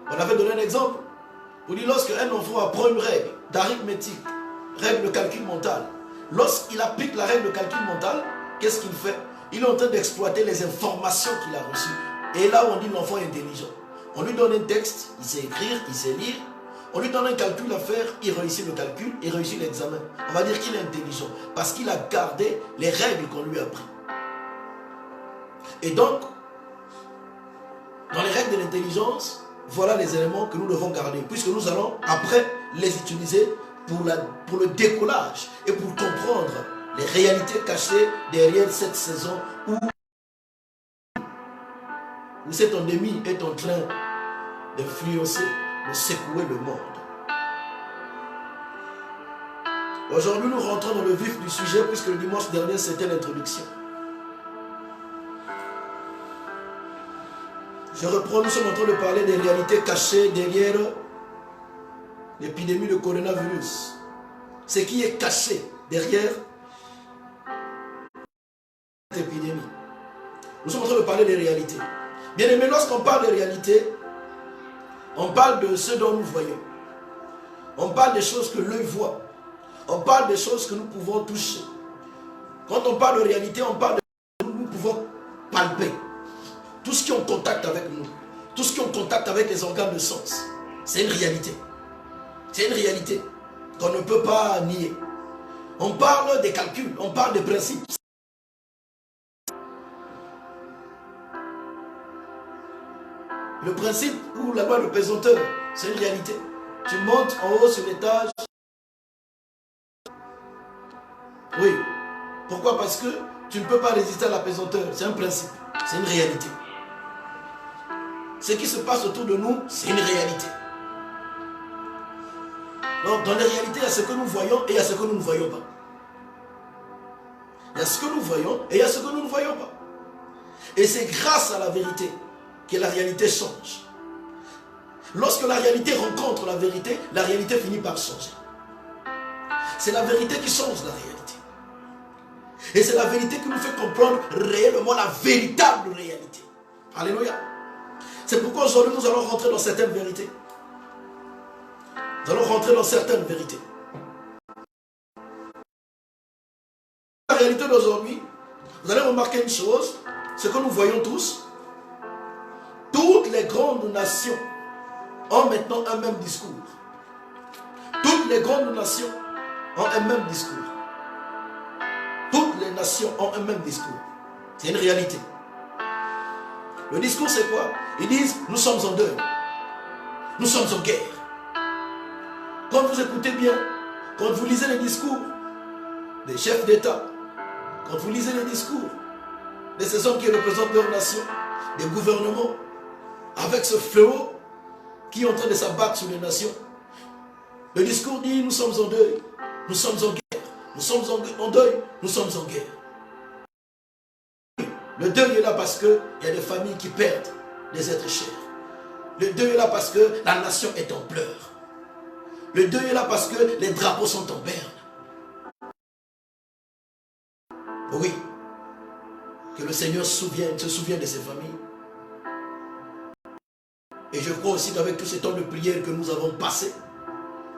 On avait donné un exemple. On dit lorsqu'un enfant apprend une règle d'arithmétique, règle de calcul mental, lorsqu'il applique la règle de calcul mental, qu'est-ce qu'il fait? Il est en train d'exploiter les informations qu'il a reçues. Et là, on dit l'enfant est intelligent. On lui donne un texte, il sait écrire, il sait lire. On lui donne un calcul à faire, il réussit le calcul, il réussit l'examen. On va dire qu'il est intelligent parce qu'il a gardé les règles qu'on lui a apprises. Et donc, dans les règles de l'intelligence, voilà les éléments que nous devons garder, puisque nous allons après les utiliser pour le décollage et pour comprendre les réalités cachées derrière cette saison où cette endémie est en train d'influencer, de secouer le monde. Aujourd'hui, nous rentrons dans le vif du sujet, puisque le dimanche dernier, c'était l'introduction. Je reprends, nous sommes en train de parler des réalités cachées derrière l'épidémie de coronavirus. Ce qui est caché derrière cette épidémie. Nous sommes en train de parler des réalités. Bien aimé, lorsqu'on parle de réalité, on parle de ce dont nous voyons. On parle des choses que l'œil voit. On parle des choses que nous pouvons toucher. Quand on parle de réalité, on parle de choses que nous pouvons palper. Tout ce qui est en contact avec nous, tout ce qui est en contact avec les organes de sens, c'est une réalité. C'est une réalité qu'on ne peut pas nier. On parle des calculs, on parle des principes. Le principe ou la loi de pesanteur, c'est une réalité. Tu montes en haut sur l'étage. Oui. Pourquoi? Parce que tu ne peux pas résister à la pesanteur. C'est un principe, c'est une réalité. Ce qui se passe autour de nous, c'est une réalité. Donc, dans les réalités, il y a ce que nous voyons et il y a ce que nous ne voyons pas. Il y a ce que nous voyons et il y a ce que nous ne voyons pas. Et c'est grâce à la vérité que la réalité change. Lorsque la réalité rencontre la réalité finit par changer. C'est la vérité qui change la réalité. Et c'est la vérité qui nous fait comprendre réellement la véritable réalité. Alléluia. C'est pourquoi aujourd'hui nous allons rentrer dans certaines vérités. Nous allons rentrer dans certaines vérités. La réalité d'aujourd'hui, vous allez remarquer une chose, ce que nous voyons tous. Toutes les grandes nations ont maintenant un même discours. Toutes les grandes nations ont un même discours. Toutes les nations ont un même discours. C'est une réalité. Le discours, c'est quoi? Ils disent, nous sommes en deuil. Nous sommes en guerre. Quand vous écoutez bien, quand vous lisez les discours des chefs d'État, quand vous lisez les discours de ces hommes qui représentent leur nation, des gouvernements, avec ce fléau qui est en train de s'abattre sur les nations, le discours dit, nous sommes en deuil, nous sommes en guerre, nous sommes en deuil, nous sommes en guerre. Le deuil est là parce qu'il y a des familles qui perdent des êtres chers. Le deuil est là parce que la nation est en pleurs. Le deuil est là parce que les drapeaux sont en berne. Oui, que le Seigneur se souvienne de ces familles. Et je crois aussi qu'avec tout ce temps de prière que nous avons passé,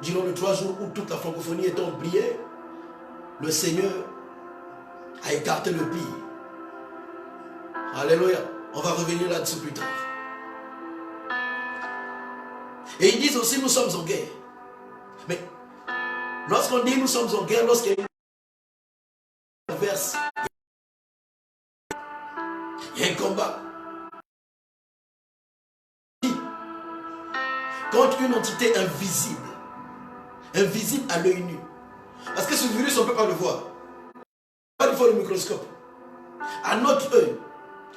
durant les 3 jours où toute la francophonie était en prière, le Seigneur a écarté le pire. Alléluia. On va revenir là-dessus plus tard. Et ils disent aussi nous sommes en guerre. Mais lorsqu'on dit nous sommes en guerre, lorsqu'il y a une verse, il y a un combat. Contre une entité invisible. Invisible à l'œil nu. Parce que ce virus, on ne peut pas le voir. Pas il faut le microscope. À notre œil,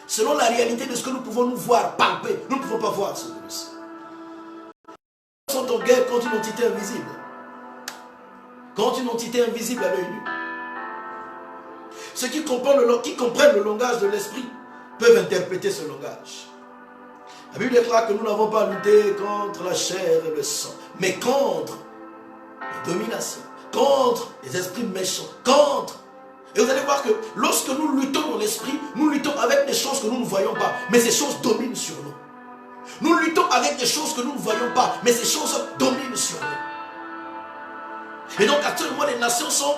selon la réalité de ce que nous pouvons nous voir, palper, nous ne pouvons pas voir ce virus. Ils sont en guerre contre une entité invisible. Contre une entité invisible à l'œil nu. Ceux qui comprennent le langage de l'esprit peuvent interpréter ce langage. La Bible déclare que nous n'avons pas lutté contre la chair et le sang, mais contre les dominations, contre les esprits méchants, contre. Et vous allez voir que lorsque nous luttons dans l'esprit, nous luttons avec des choses que nous ne voyons pas, mais ces choses dominent sur nous. Nous luttons avec des choses que nous ne voyons pas, mais ces choses dominent sur nous. Et donc actuellement les nations sont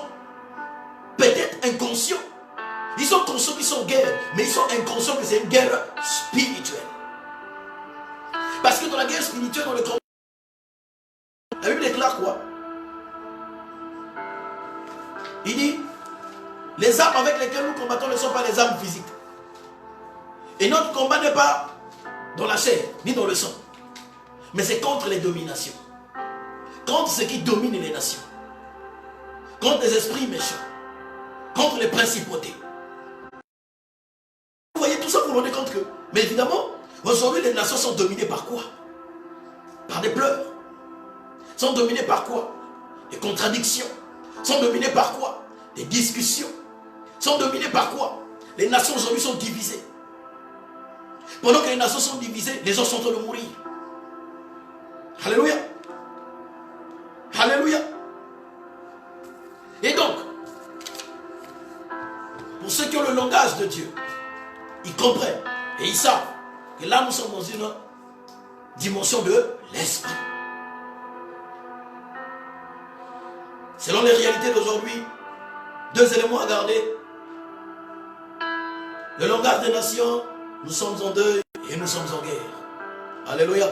peut-être inconscients. Ils sont conscients qu'ils sont en guerre, mais ils sont inconscients que c'est une guerre spirituelle. Parce que dans la guerre spirituelle, dans le combat, la Bible déclare quoi? Il dit, les armes avec lesquelles nous combattons ne sont pas les armes physiques. Et notre combat n'est pas dans la chair, ni dans le sang. Mais c'est contre les dominations. Contre ce qui domine les nations. Contre les esprits méchants. Contre les principautés. Vous voyez, tout ça, vous vous rendez compte que... Mais évidemment, aujourd'hui, les nations sont dominées par quoi? Par des pleurs. Sont dominées par quoi? Des contradictions. Sont dominées par quoi? Des discussions. Sont dominées par quoi? Les nations aujourd'hui sont divisées. Pendant que les nations sont divisées, les gens sont en train de mourir. Alléluia. Alléluia. Et donc, pour ceux qui ont le langage de Dieu, ils comprennent et ils savent que là nous sommes dans une dimension de l'esprit. Selon les réalités d'aujourd'hui, deux éléments à garder. Le langage des nations, nous sommes en deuil et nous sommes en guerre. Alléluia.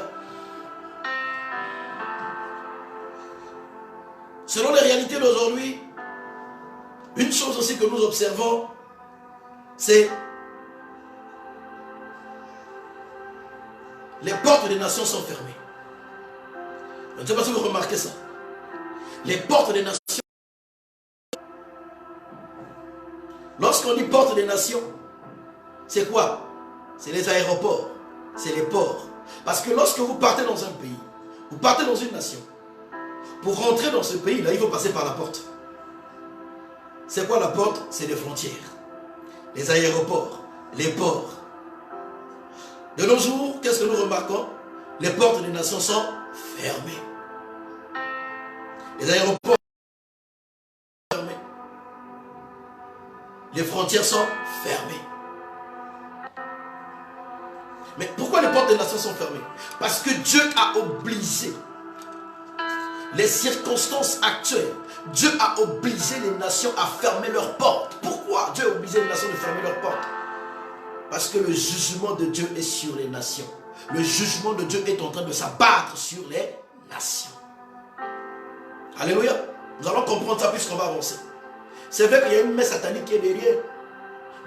Selon les réalités d'aujourd'hui, une chose aussi que nous observons, c'est les portes des nations sont fermées. Je ne sais pas si vous remarquez ça. Les portes des nations. Lorsqu'on dit portes des nations, c'est quoi? C'est les aéroports, c'est les ports. Parce que lorsque vous partez dans un pays, vous partez dans une nation, pour rentrer dans ce pays-là, il faut passer par la porte. C'est quoi la porte? C'est les frontières, les aéroports, les ports. De nos jours, qu'est-ce que nous remarquons? Les portes des nations sont fermées. Les aéroports sont fermés. Les frontières sont fermées. Mais pourquoi les portes des nations sont fermées? Parce que Dieu a obligé les circonstances actuelles. Dieu a obligé les nations à fermer leurs portes. Pourquoi Dieu a obligé les nations de fermer leurs portes? Parce que le jugement de Dieu est sur les nations. Le jugement de Dieu est en train de s'abattre sur les nations. Alléluia. Nous allons comprendre ça puisqu'on va avancer. C'est vrai qu'il y a une main satanique qui est derrière.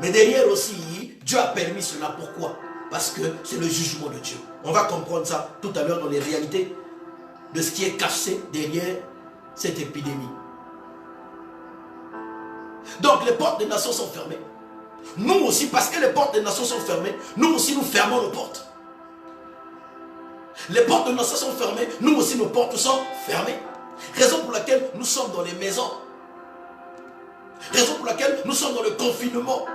Mais derrière aussi, Dieu a permis cela. Pourquoi? Parce que c'est le jugement de Dieu. On va comprendre ça tout à l'heure dans les réalités de ce qui est caché derrière cette épidémie. Donc les portes des nations sont fermées. Nous aussi, parce que les portes des nations sont fermées, nous aussi nous fermons nos portes. Les portes des nations sont fermées, nous aussi nos portes sont fermées. Raison pour laquelle nous sommes dans les maisons. Raison pour laquelle nous sommes dans le confinement.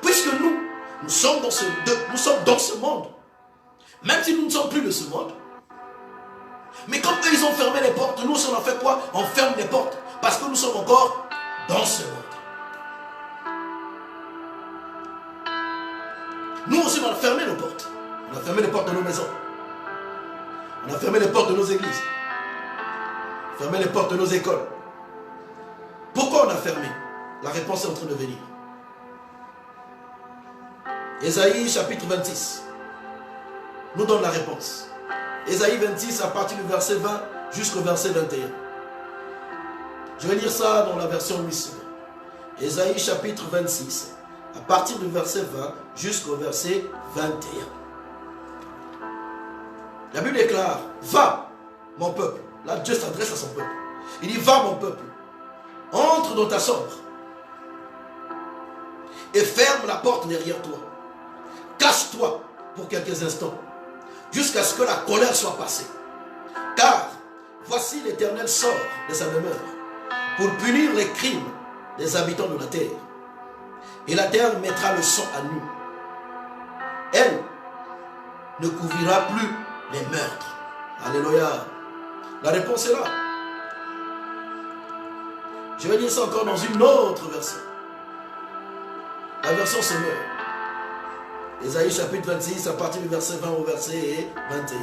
Puisque nous sommes dans ce monde. Même si nous ne sommes plus de ce monde. Mais comme eux ils ont fermé les portes, nous on a fait quoi? On ferme les portes. Parce que nous sommes encore dans ce monde. Nous aussi on a fermé nos portes. On a fermé les portes de nos maisons. On a fermé les portes de nos églises. On a fermé les portes de nos écoles. Pourquoi on a fermé? La réponse est en train de venir. Ésaïe chapitre 26 nous donne la réponse. Ésaïe 26 à partir du verset 20 jusqu'au verset 21. Je vais lire ça dans la version 8. Ésaïe chapitre 26 à partir du verset 20 jusqu'au verset 21. La Bible déclare, va mon peuple. Là Dieu s'adresse à son peuple. Il dit, va mon peuple, entre dans ta chambre et ferme la porte derrière toi. Cache-toi pour quelques instants jusqu'à ce que la colère soit passée. Car voici l'Éternel sort de sa demeure pour punir les crimes des habitants de la terre. Et la terre mettra le sang à nu. Elle ne couvrira plus les meurtres. Alléluia. La réponse est là. Je vais lire ça encore dans une autre version. La version Sommeur. Ésaïe chapitre 26, à partir du verset 20 au verset 21.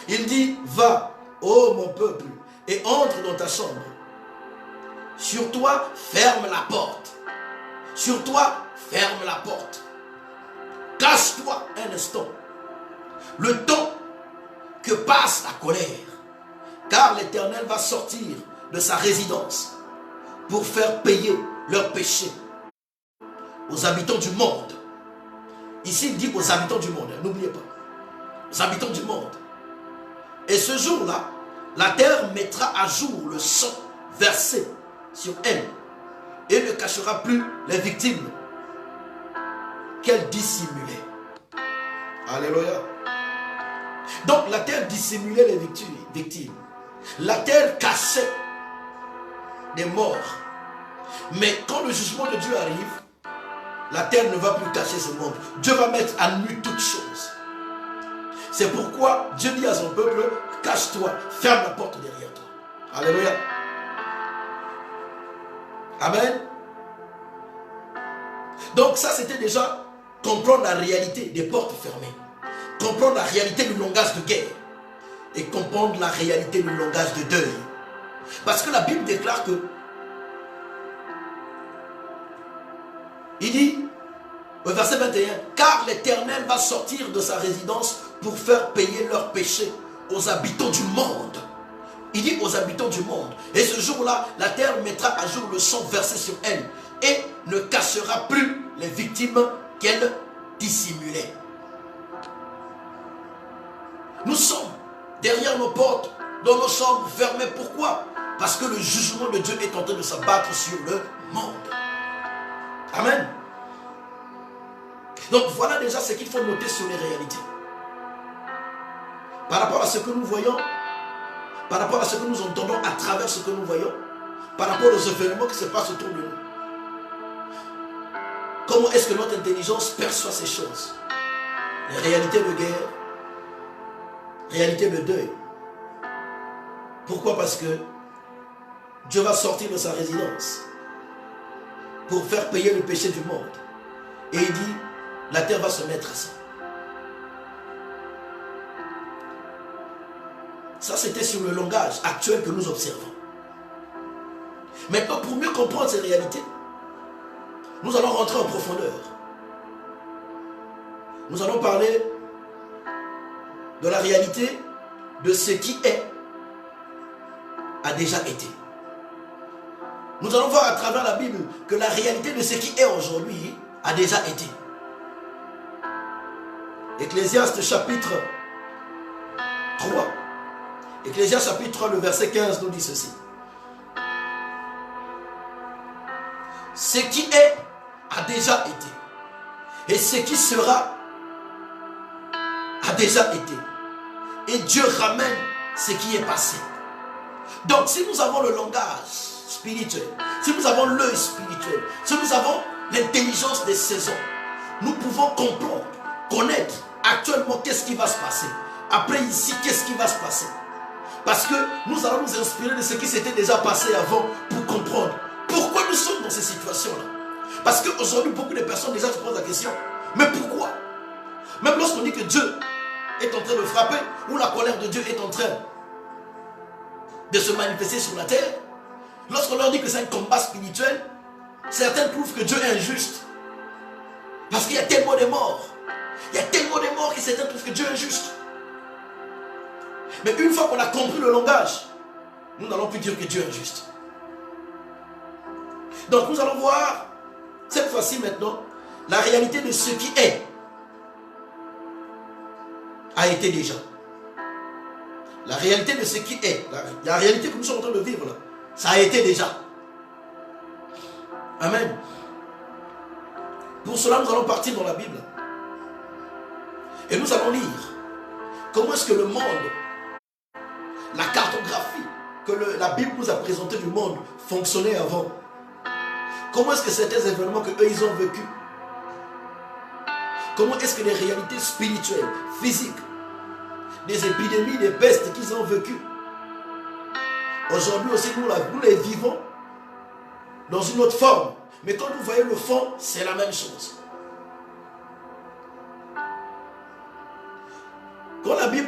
Il dit, va, ô mon peuple, et entre dans ta chambre. Sur toi, ferme la porte. Sur toi, ferme la porte. Cache-toi un instant. Le temps que passe la colère. Car l'Éternel va sortir de sa résidence pour faire payer leurs péchés aux habitants du monde. Ici, il dit aux habitants du monde. N'oubliez pas. Aux habitants du monde. Et ce jour-là, la terre mettra à jour le sang versé sur elle et ne cachera plus les victimes qu'elle dissimulait. Alléluia. Donc la terre dissimulait les victimes. La terre cachait des morts. Mais quand le jugement de Dieu arrive, la terre ne va plus cacher ce monde. Dieu va mettre à nu toutes choses. C'est pourquoi Dieu dit à son peuple, cache-toi, ferme la porte derrière toi. Alléluia. Amen. Donc ça, c'était déjà comprendre la réalité des portes fermées. Comprendre la réalité du langage de guerre. Et comprendre la réalité du langage de deuil. Parce que la Bible déclare que il dit au verset 21, car l'Éternel va sortir de sa résidence pour faire payer leurs péchés aux habitants du monde. Il dit aux habitants du monde. Et ce jour-là, la terre mettra à jour le sang versé sur elle et ne cachera plus les victimes qu'elle dissimulait. Nous sommes derrière nos portes, dans nos chambres fermées. Pourquoi? Parce que le jugement de Dieu est en train de s'abattre sur le monde. Amen. Donc voilà déjà ce qu'il faut noter sur les réalités. Par rapport à ce que nous voyons, par rapport à ce que nous entendons à travers ce que nous voyons, par rapport aux événements qui se passent autour de nous. Comment est-ce que notre intelligence perçoit ces choses? Les réalités de guerre, réalités de deuil. Pourquoi? Parce que Dieu va sortir de sa résidence pour faire payer le péché du monde. Et il dit, la terre va se mettre à ça. Ça, c'était sur le langage actuel que nous observons. Maintenant, pour mieux comprendre ces réalités, nous allons rentrer en profondeur. Nous allons parler de la réalité de ce qui est, a déjà été. Nous allons voir à travers la Bible que la réalité de ce qui est aujourd'hui a déjà été. Ecclésiaste chapitre 3. Ecclésiaste chapitre 3, le verset 15 nous dit ceci. Ce qui est a déjà été. Et ce qui sera a déjà été. Et Dieu ramène ce qui est passé. Donc si nous avons le langage spirituel, si nous avons l'œil spirituel, si nous avons l'intelligence des saisons, nous pouvons comprendre, connaître actuellement qu'est-ce qui va se passer. Après ici, qu'est-ce qui va se passer. Parce que nous allons nous inspirer de ce qui s'était déjà passé avant pour comprendre pourquoi nous sommes dans ces situations-là. Parce qu'aujourd'hui, beaucoup de personnes déjà se posent la question, mais pourquoi? Même lorsqu'on dit que Dieu est en train de frapper, ou la colère de Dieu est en train de se manifester sur la terre, lorsqu'on leur dit que c'est un combat spirituel, certains trouvent que Dieu est injuste. Parce qu'il y a tellement de morts. Il y a tellement de morts que certains trouvent que Dieu est injuste. Mais une fois qu'on a compris le langage, nous n'allons plus dire que Dieu est injuste. Donc nous allons voir, cette fois-ci maintenant, la réalité de ce qui est, a été déjà. La réalité de ce qui est, la réalité que nous sommes en train de vivre là, ça a été déjà. Amen. Pour cela, nous allons partir dans la Bible. Et nous allons lire comment est-ce que le monde, la cartographie que la Bible nous a présentée du monde fonctionnait avant. Comment est-ce que certains événements que eux ils ont vécu, comment est-ce que les réalités spirituelles, physiques, des épidémies, des pestes qu'ils ont vécues, aujourd'hui aussi nous les vivons dans une autre forme. Mais quand vous voyez le fond, c'est la même chose.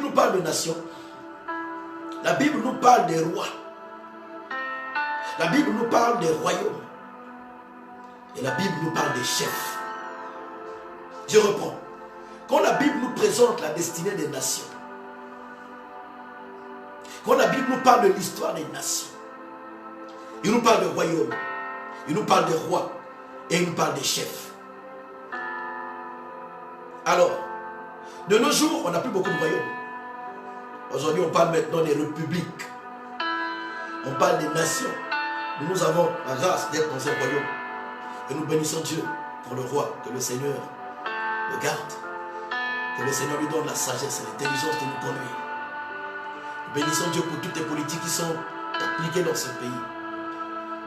nous parle de nations, la Bible nous parle des rois. La Bible nous parle des royaumes. Et la Bible nous parle des chefs. Je reprends. Quand la Bible nous présente la destinée des nations, quand la Bible nous parle de l'histoire des nations, il nous parle de royaumes, il nous parle des rois et il nous parle des chefs. Alors, de nos jours, on n'a plus beaucoup de royaumes. Aujourd'hui, on parle maintenant des républiques. On parle des nations. Nous avons la grâce d'être dans un royaume. Et nous bénissons Dieu pour le roi, que le Seigneur le garde. Que le Seigneur lui donne la sagesse et l'intelligence de nous conduire. Nous bénissons Dieu pour toutes les politiques qui sont appliquées dans ce pays.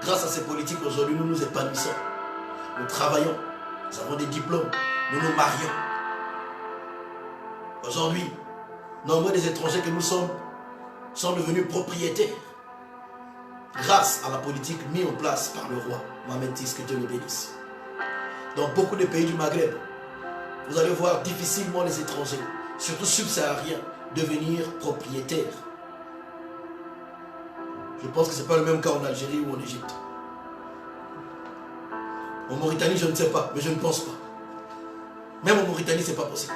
Grâce à ces politiques, aujourd'hui, nous nous épanouissons. Nous travaillons. Nous avons des diplômes. Nous nous marions. Aujourd'hui, nombreux des étrangers que nous sommes sont devenus propriétaires grâce à la politique mise en place par le roi Mohamed VI, que Dieu le bénisse. Dans beaucoup de pays du Maghreb, vous allez voir difficilement les étrangers, surtout subsahariens, devenir propriétaires. Je pense que ce n'est pas le même cas en Algérie ou en Égypte. En Mauritanie, je ne sais pas, mais je ne pense pas. Même en Mauritanie, ce n'est pas possible.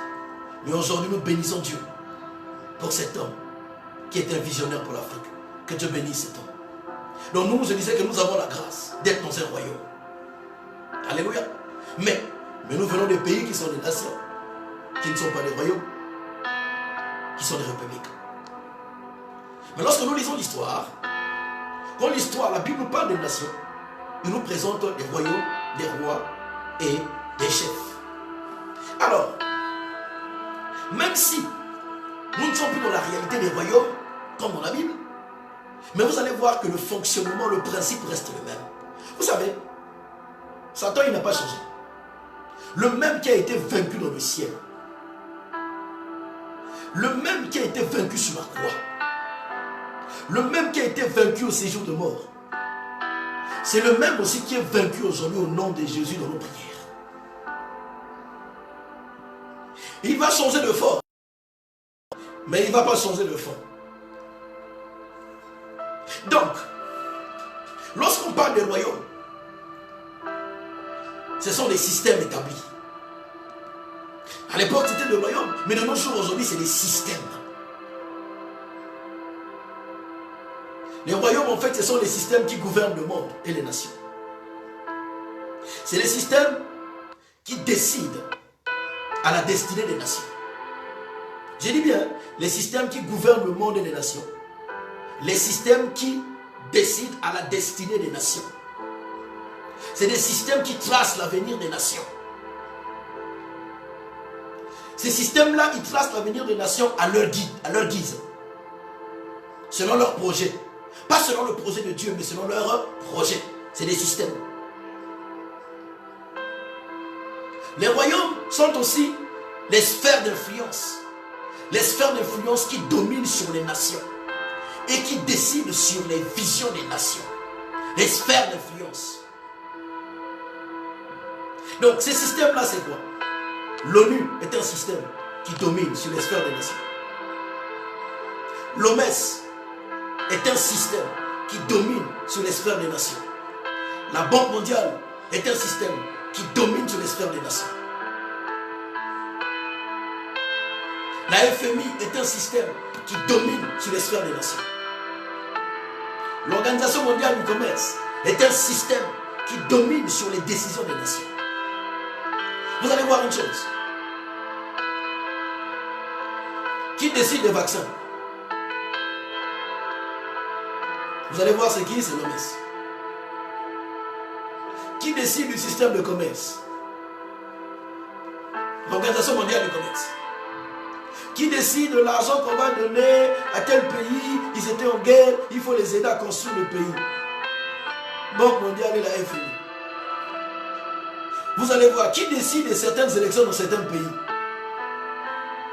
Mais aujourd'hui, nous bénissons Dieu pour cet homme qui est un visionnaire pour l'Afrique. Que Dieu bénisse cet homme. Donc nous, je disais que nous avons la grâce d'être dans un royaume. Alléluia. Mais nous venons des pays qui sont des nations, qui ne sont pas des royaumes, qui sont des républiques. Mais lorsque nous lisons l'histoire, quand l'histoire, la Bible nous parle des nations, il nous présente des royaumes, des rois et des chefs. Alors, même si nous ne sommes plus dans la réalité des royaumes, comme dans la Bible, mais vous allez voir que le fonctionnement, le principe reste le même. Vous savez, Satan, il n'a pas changé. Le même qui a été vaincu dans le ciel, le même qui a été vaincu sur la croix, le même qui a été vaincu au séjour de mort, c'est le même aussi qui est vaincu aujourd'hui au nom de Jésus dans nos prières. Il va changer de forme, mais il ne va pas changer de fond. Donc, lorsqu'on parle des royaumes, ce sont des systèmes établis. À l'époque, c'était des royaumes, mais de nos jours, aujourd'hui, c'est des systèmes. Les royaumes, en fait, ce sont les systèmes qui gouvernent le monde et les nations. C'est les systèmes qui décident à la destinée des nations. J'ai dit bien, les systèmes qui gouvernent le monde et les nations. Les systèmes qui décident à la destinée des nations. C'est des systèmes qui tracent l'avenir des nations. Ces systèmes-là, ils tracent l'avenir des nations à leur guise. Selon leur projet. Pas selon le projet de Dieu, mais selon leur projet. C'est des systèmes. Les royaumes sont aussi les sphères d'influence. Les sphères d'influence qui dominent sur les nations et qui décident sur les visions des nations. Les sphères d'influence. Donc ces systèmes-là, c'est quoi? L'ONU est un système qui domine sur les sphères des nations. L'OMS est un système qui domine sur les sphères des nations. La Banque mondiale est un système qui domine sur les sphères des nations. La FMI est un système qui domine sur les sphères des nations. L'Organisation mondiale du commerce est un système qui domine sur les décisions des nations. Vous allez voir une chose. Qui décide des vaccins? Vous allez voir c'est qui? C'est l'OMS. Qui décide du système de commerce? L'Organisation mondiale du commerce. Qui décide de l'argent qu'on va donner à tel pays? Ils étaient en guerre, il faut les aider à construire le pays. Banque mondiale et la FMI. Vous allez voir qui décide de certaines élections dans certains pays.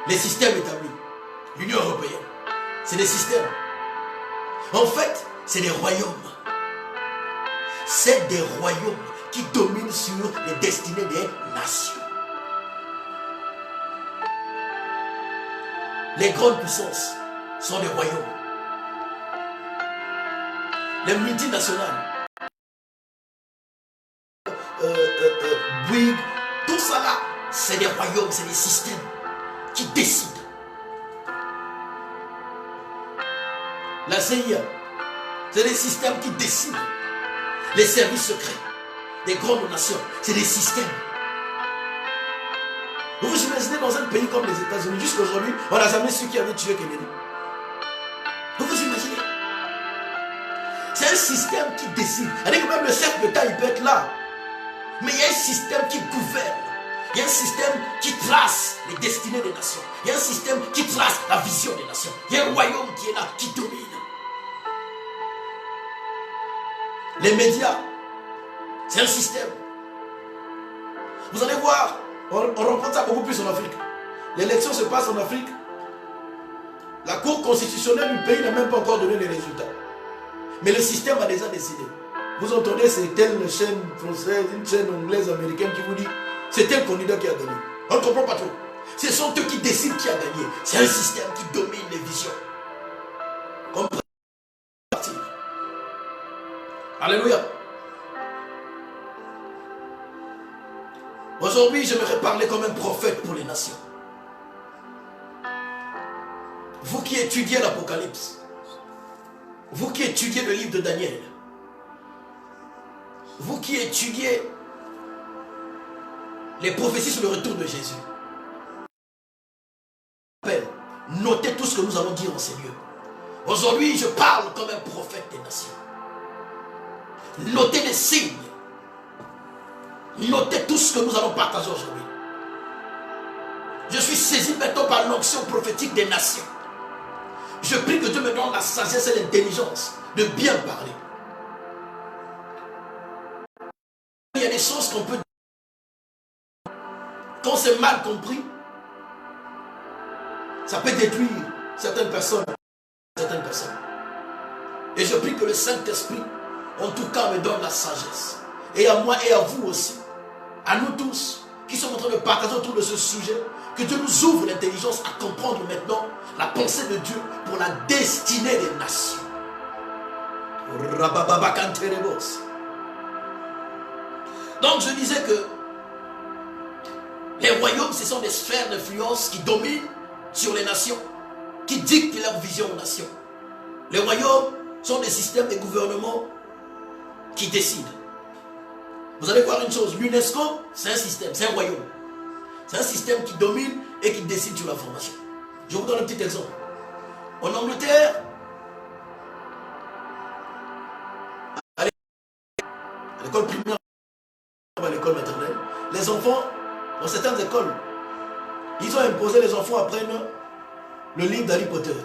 Les systèmes établis. L'Union européenne. C'est des systèmes. En fait, c'est des royaumes. C'est des royaumes qui dominent sur les destinées des nations. Les grandes puissances sont des royaumes. Les multinationales, Bouygues, tout ça là, c'est des royaumes, c'est des systèmes qui décident. La CIA, c'est des systèmes qui décident. Les services secrets des grandes nations, c'est des systèmes. Vous vous imaginez dans un pays comme les États-Unis, jusqu'aujourd'hui, on n'a jamais su qui avait tué Kennedy. Vous vous imaginez? C'est un système qui décide. C'est-à-dire que même le chef d'État, il peut être là. Mais il y a un système qui gouverne. Il y a un système qui trace les destinées des nations. Il y a un système qui trace la vision des nations. Il y a un royaume qui est là, qui domine. Les médias, c'est un système. Vous allez voir, on rencontre ça beaucoup plus en Afrique. L'élection se passe en Afrique. La Cour constitutionnelle du pays n'a même pas encore donné les résultats. Mais le système a déjà décidé. Vous entendez, c'est telle chaîne française, une chaîne anglaise, américaine qui vous dit c'est tel candidat qui a gagné. On ne comprend pas trop. Ce sont eux qui décident qui a gagné. C'est un système qui domine les visions. Comprenez? Alléluia. Aujourd'hui, j'aimerais parler comme un prophète pour les nations. Vous qui étudiez l'Apocalypse, vous qui étudiez le livre de Daniel, vous qui étudiez les prophéties sur le retour de Jésus, notez tout ce que nous allons dire en ces lieux. Aujourd'hui, je parle comme un prophète des nations. Notez les signes. Notez tout ce que nous allons partager aujourd'hui. Je suis saisi maintenant par l'onction prophétique des nations. Je prie que Dieu me donne la sagesse et l'intelligence de bien parler. Il y a des choses qu'on peut dire. Quand c'est mal compris, ça peut détruire certaines personnes. Et je prie que le Saint-Esprit, en tout cas, me donne la sagesse. Et à moi et à vous aussi, à nous tous, qui sommes en train de partager autour de ce sujet, que Dieu nous ouvre l'intelligence à comprendre maintenant la pensée de Dieu pour la destinée des nations. Donc je disais que les royaumes, ce sont des sphères d'influence qui dominent sur les nations, qui dictent leur vision aux nations. Les royaumes sont des systèmes de gouvernement qui décident. Vous allez voir une chose, l'UNESCO, c'est un système, c'est un royaume. C'est un système qui domine et qui décide sur l'information. Je vous donne un petit exemple. En Angleterre, à l'école primaire, à l'école maternelle, les enfants, dans certaines écoles, ils ont imposé les enfants apprennent le livre d'Harry Potter.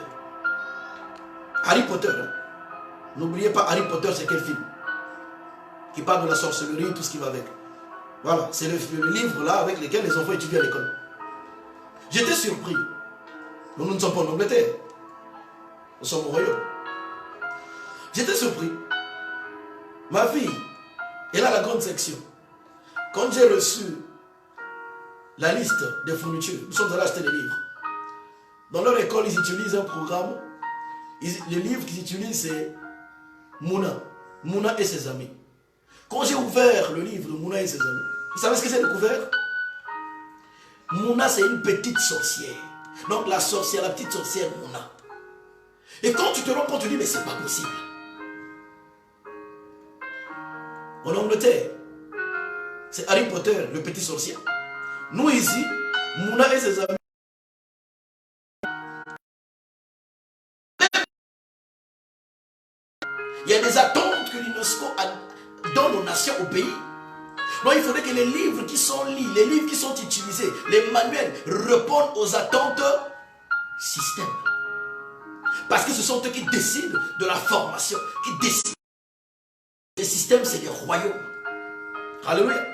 Harry Potter, hein? N'oubliez pas, Harry Potter, c'est quel film? Qui parle de la sorcellerie, tout ce qui va avec. Voilà, c'est le livre là avec lequel les enfants étudient à l'école. J'étais surpris. Nous ne sommes pas en Angleterre. Nous sommes au royaume. J'étais surpris. Ma fille, elle a la grande section. Quand j'ai reçu la liste des fournitures, nous sommes allés acheter des livres. Dans leur école, ils utilisent un programme. Le livre qu'ils utilisent, c'est Mouna. Mouna et ses amis. Quand j'ai ouvert le livre de Mouna et ses amis, vous savez ce que j'ai découvert? Mouna, c'est une petite sorcière. Donc la sorcière, la petite sorcière Mouna. Et quand tu te rends compte, tu dis, mais c'est pas possible. En Angleterre, c'est Harry Potter, le petit sorcier. Nous ici, Mouna et ses amis. Il y a des attentes que l'UNESCO donne aux nations, au pays. Donc il faudrait que les livres qui sont lus, les livres qui sont utilisés, les manuels répondent aux attentes système. Parce que ce sont eux qui décident de la formation, qui décident. Les systèmes, c'est des royaumes. Alléluia.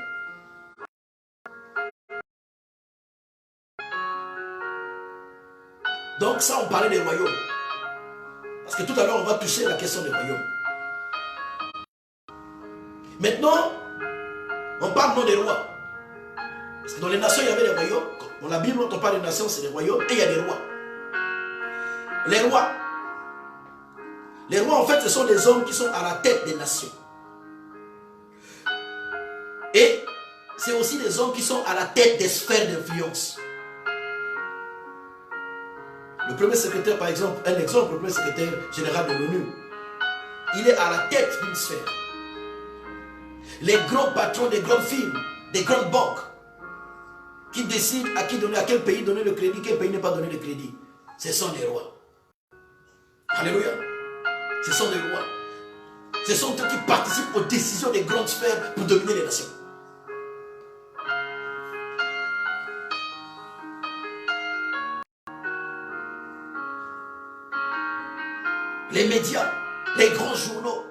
Donc ça, on parlait des royaumes. Parce que tout à l'heure, on va toucher la question des royaumes. Maintenant, on parle non des rois. Parce que dans les nations, il y avait des royaumes. Dans la Bible, quand on parle des nations, c'est des royaumes et il y a des rois. Les rois. Les rois, en fait, ce sont des hommes qui sont à la tête des nations. Et c'est aussi des hommes qui sont à la tête des sphères d'influence. Le premier secrétaire, par exemple, le premier secrétaire général de l'ONU, il est à la tête d'une sphère. Les grands patrons des grandes firmes, des grandes banques, qui décident à qui donner, à quel pays donner le crédit, quel pays ne pas donner le crédit, ce sont les rois. Alléluia. Ce sont les rois. Ce sont eux qui participent aux décisions des grandes sphères pour dominer les nations. Les médias, les grands journaux,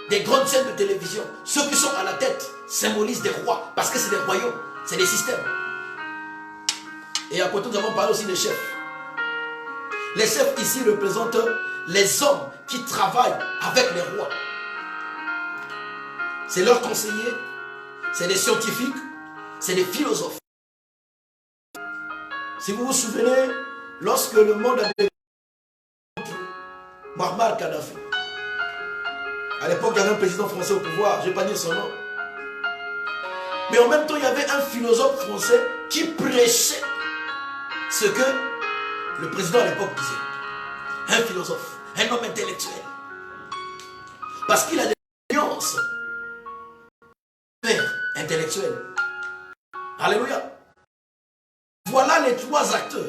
des grandes chaînes de télévision, ceux qui sont à la tête symbolisent des rois, parce que c'est des royaumes, c'est des systèmes. Et à côté, nous avons parlé aussi des chefs. Les chefs ici représentent les hommes qui travaillent avec les rois. C'est leurs conseillers, c'est des scientifiques, c'est des philosophes. Si vous vous souvenez, lorsque le monde avait Muammar Kadhafi, à l'époque il y avait un président français au pouvoir, je ne vais pas dire son nom, mais en même temps il y avait un philosophe français qui prêchait ce que le président à l'époque disait. Un philosophe, un homme intellectuel, parce qu'il a des nuances intellectuelles. Alléluia. Voilà les trois acteurs,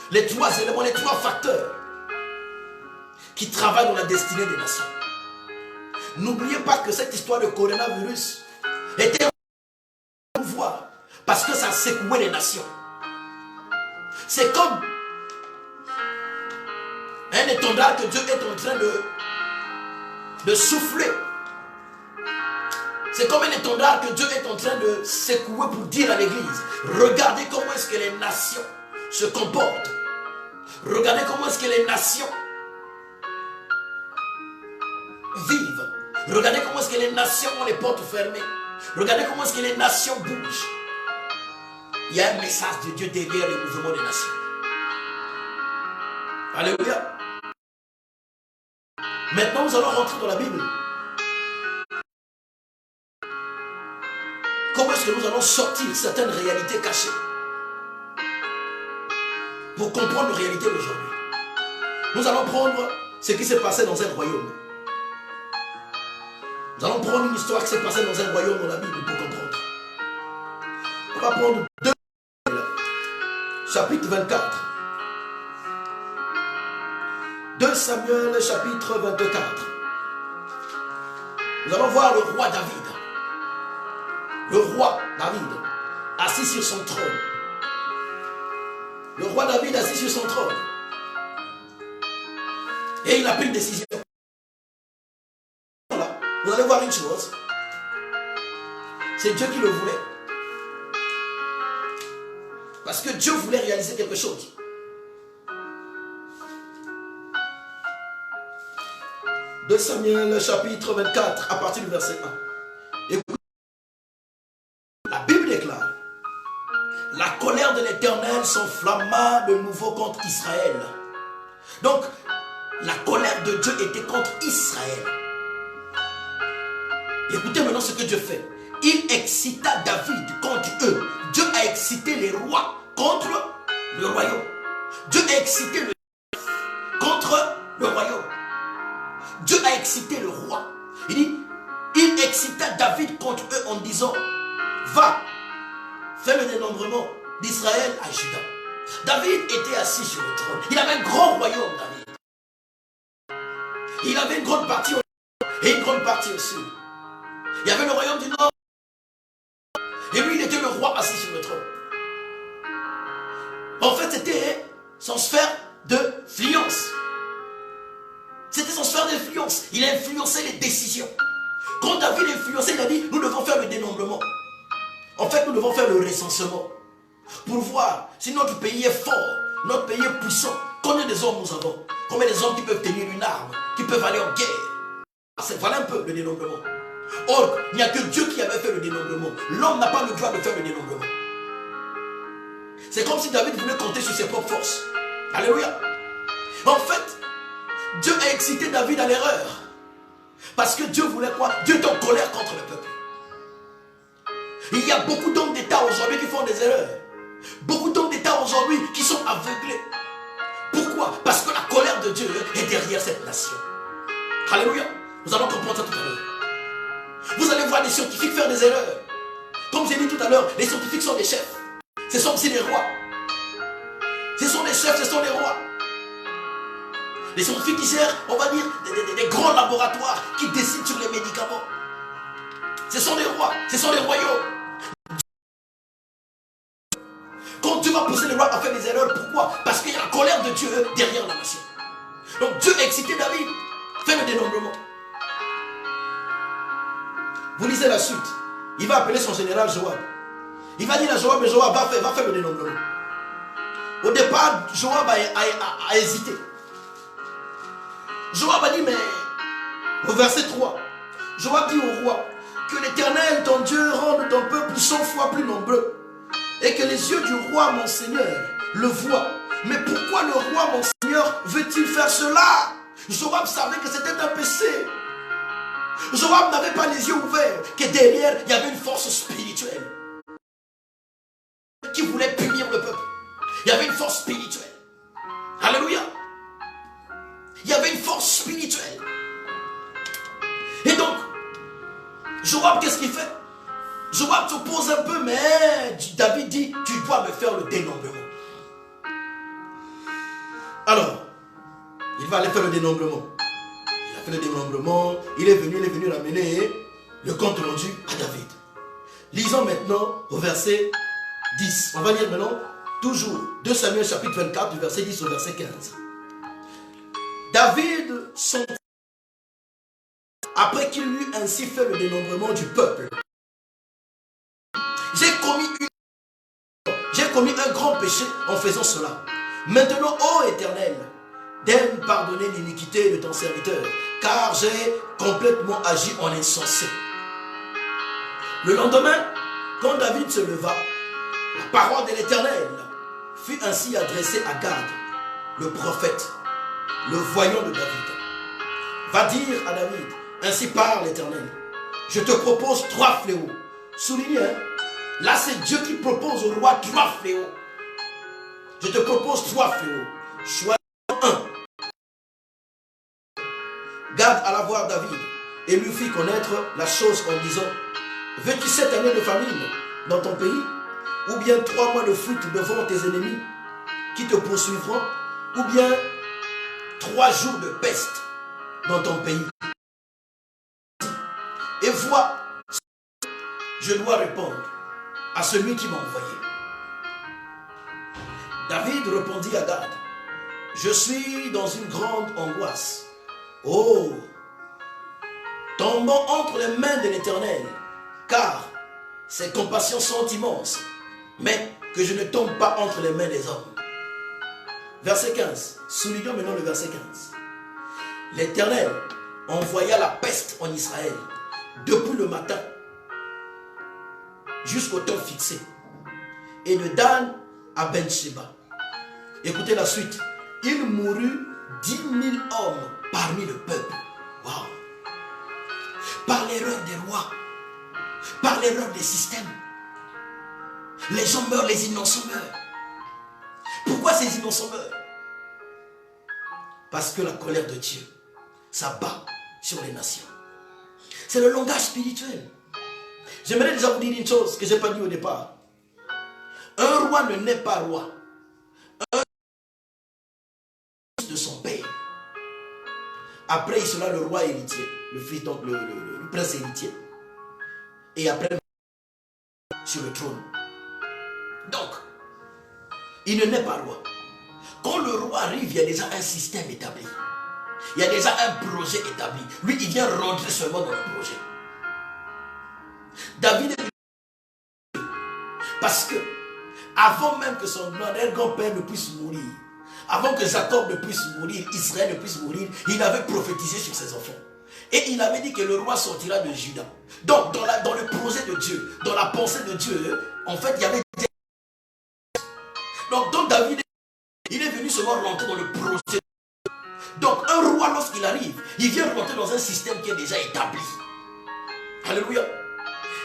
les trois éléments, les trois facteurs qui travaillent dans la destinée des nations. N'oubliez pas que cette histoire de coronavirus était un pouvoir parce que ça secouait les nations. C'est comme un étendard que Dieu est en train de souffler. C'est comme un étendard que Dieu est en train de secouer pour dire à l'église, regardez comment est-ce que les nations se comportent. Regardez comment est-ce que les nations vivent. Regardez comment est-ce que les nations ont les portes fermées. Regardez comment est-ce que les nations bougent. Il y a un message de Dieu derrière le mouvement des nations. Alléluia. Maintenant, nous allons rentrer dans la Bible. Comment est-ce que nous allons sortir certaines réalités cachées pour comprendre nos réalités d'aujourd'hui? Nous allons prendre ce qui s'est passé dans un royaume. Nous allons prendre une histoire qui s'est passée dans un royaume dans la Bible pour comprendre. On va prendre 2 chapitre 24. 2 Samuel chapitre 24. Nous allons voir le roi David. Le roi David assis sur son trône. Le roi David assis sur son trône. Et il a pris une décision. Voilà. Vous allez voir une chose. C'est Dieu qui le voulait. Parce que Dieu voulait réaliser quelque chose. De Samuel chapitre 24 à partir du verset 1. Écoutez, la Bible déclare: la colère de l'Éternel s'enflamma de nouveau contre Israël. Donc, la colère de Dieu était contre Israël. Écoutez maintenant ce que Dieu fait. Il excita David contre eux. Dieu a excité les rois contre le royaume. Dieu a excité le contre le royaume. Dieu a excité le roi. Il dit, il excita David contre eux en disant, va, fais le dénombrement d'Israël à Juda. David était assis sur le trône. Il avait un grand royaume, David. Il avait une grande partie au nord et une grande partie au sud. Il y avait le royaume du nord. Et lui, il était le roi assis sur le trône. En fait, c'était son sphère d'influence. C'était son sphère d'influence. Il a influencé les décisions. Quand David a influencé, il a dit, nous devons faire le dénombrement. En fait, nous devons faire le recensement. Pour voir si notre pays est fort, notre pays est puissant. Combien des hommes nous avons? Combien des hommes qui peuvent tenir une arme, qui peuvent aller en guerre? Voilà un peu le dénombrement. Or, il n'y a que Dieu qui avait fait le dénombrement. L'homme n'a pas le droit de faire le dénombrement. C'est comme si David voulait compter sur ses propres forces. Alléluia. En fait, Dieu a excité David à l'erreur. Parce que Dieu voulait quoi? Dieu est en colère contre le peuple. Il y a beaucoup d'hommes d'État aujourd'hui qui font des erreurs. Beaucoup d'hommes d'État aujourd'hui qui sont aveuglés. Pourquoi? Parce que la colère de Dieu est derrière cette nation. Alléluia. Nous allons comprendre ça tout à l'heure. Vous allez voir des scientifiques faire des erreurs. Comme j'ai dit tout à l'heure, les scientifiques sont des chefs. Ce sont aussi des rois. Ce sont des chefs, ce sont des rois. Les scientifiques qui gèrent, on va dire, des grands laboratoires qui décident sur les médicaments. Ce sont des rois, ce sont des royaumes. Quand Dieu va pousser les rois à faire des erreurs, pourquoi? Parce qu'il y a la colère de Dieu derrière la nation. Donc Dieu a excité David, fait le dénombrement. Vous lisez la suite. Il va appeler son général Joab. Il va dire à Joab, mais Joab va faire le dénombrement. Au départ, Joab a hésité. Joab a dit, mais au verset 3, Joab dit au roi, que l'Éternel, ton Dieu, rende ton peuple 100 fois plus nombreux, et que les yeux du roi, mon Seigneur, le voient. Mais pourquoi le roi, mon Seigneur, veut-il faire cela? Joab savait que c'était un péché. Joab n'avait pas les yeux ouverts, que derrière, il y avait une force spirituelle qui voulait punir le peuple. Il y avait une force spirituelle. Alléluia. Il y avait une force spirituelle. Et donc, Joab, qu'est-ce qu'il fait? Joab s'oppose un peu, mais David dit, tu dois me faire le dénombrement. Alors, il va aller faire le dénombrement. Il a fait le dénombrement, il est venu ramener le compte rendu à David. Lisons maintenant au verset 10. On va lire maintenant, toujours, 2 Samuel chapitre 24, du verset 10 au verset 15. David, après qu'il eut ainsi fait le dénombrement du peuple, j'ai commis un grand péché en faisant cela. Maintenant, ô Éternel, daigne pardonner l'iniquité de ton serviteur, car j'ai complètement agi en insensé. Le lendemain, quand David se leva, la parole de l'Éternel fut ainsi adressée à Gad, le prophète, le voyant de David. Va dire à David, ainsi parle l'Éternel, je te propose 3 fléaux. Soulignez, hein? Là c'est Dieu qui propose au roi 3 fléaux. Je te propose 3 fléaux. Choisis un. Gad alla voir David et lui fit connaître la chose en disant, veux-tu 7 années de famine dans ton pays, ou bien 3 mois de fruits devant tes ennemis qui te poursuivront, ou bien 3 jours de peste dans ton pays? Et vois, je dois répondre à celui qui m'a envoyé. David répondit à Gad, je suis dans une grande angoisse. Oh, tombons entre les mains de l'Éternel, car ses compassions sont immenses, mais que je ne tombe pas entre les mains des hommes. Verset 15, soulignons maintenant le verset 15. L'Éternel envoya la peste en Israël depuis le matin jusqu'au temps fixé, et de Dan à Ben-Sheba. Écoutez la suite. Il mourut 10 000 hommes parmi le peuple. Waouh! Par l'erreur des rois, par l'erreur des systèmes, les gens meurent, les innocents meurent. Pourquoi ces innocents meurent? Parce que la colère de Dieu s'abat sur les nations. C'est le langage spirituel. J'aimerais déjà vous dire une chose que je n'ai pas dit au départ. Un roi ne naît pas roi. Un fils de son père. Après, il sera le roi héritier, le fils, donc le prince héritier. Et après, sur le trône. Donc, il ne naît pas roi. Quand le roi arrive, il y a déjà un système établi. Il y a déjà un projet établi. Lui, il vient rentrer seulement dans le projet. David est... Parce que, avant même que son grand-père ne puisse mourir, avant que Jacob ne puisse mourir, Israël ne puisse mourir, il avait prophétisé sur ses enfants. Et il avait dit que le roi sortira de Juda. Donc, dans le projet de Dieu, dans la pensée de Dieu, en fait, il y avait... Donc David, il est venu seulement rentrer dans le projet. un roi, lorsqu'il arrive, il vient rentrer dans un système qui est déjà établi. Alléluia.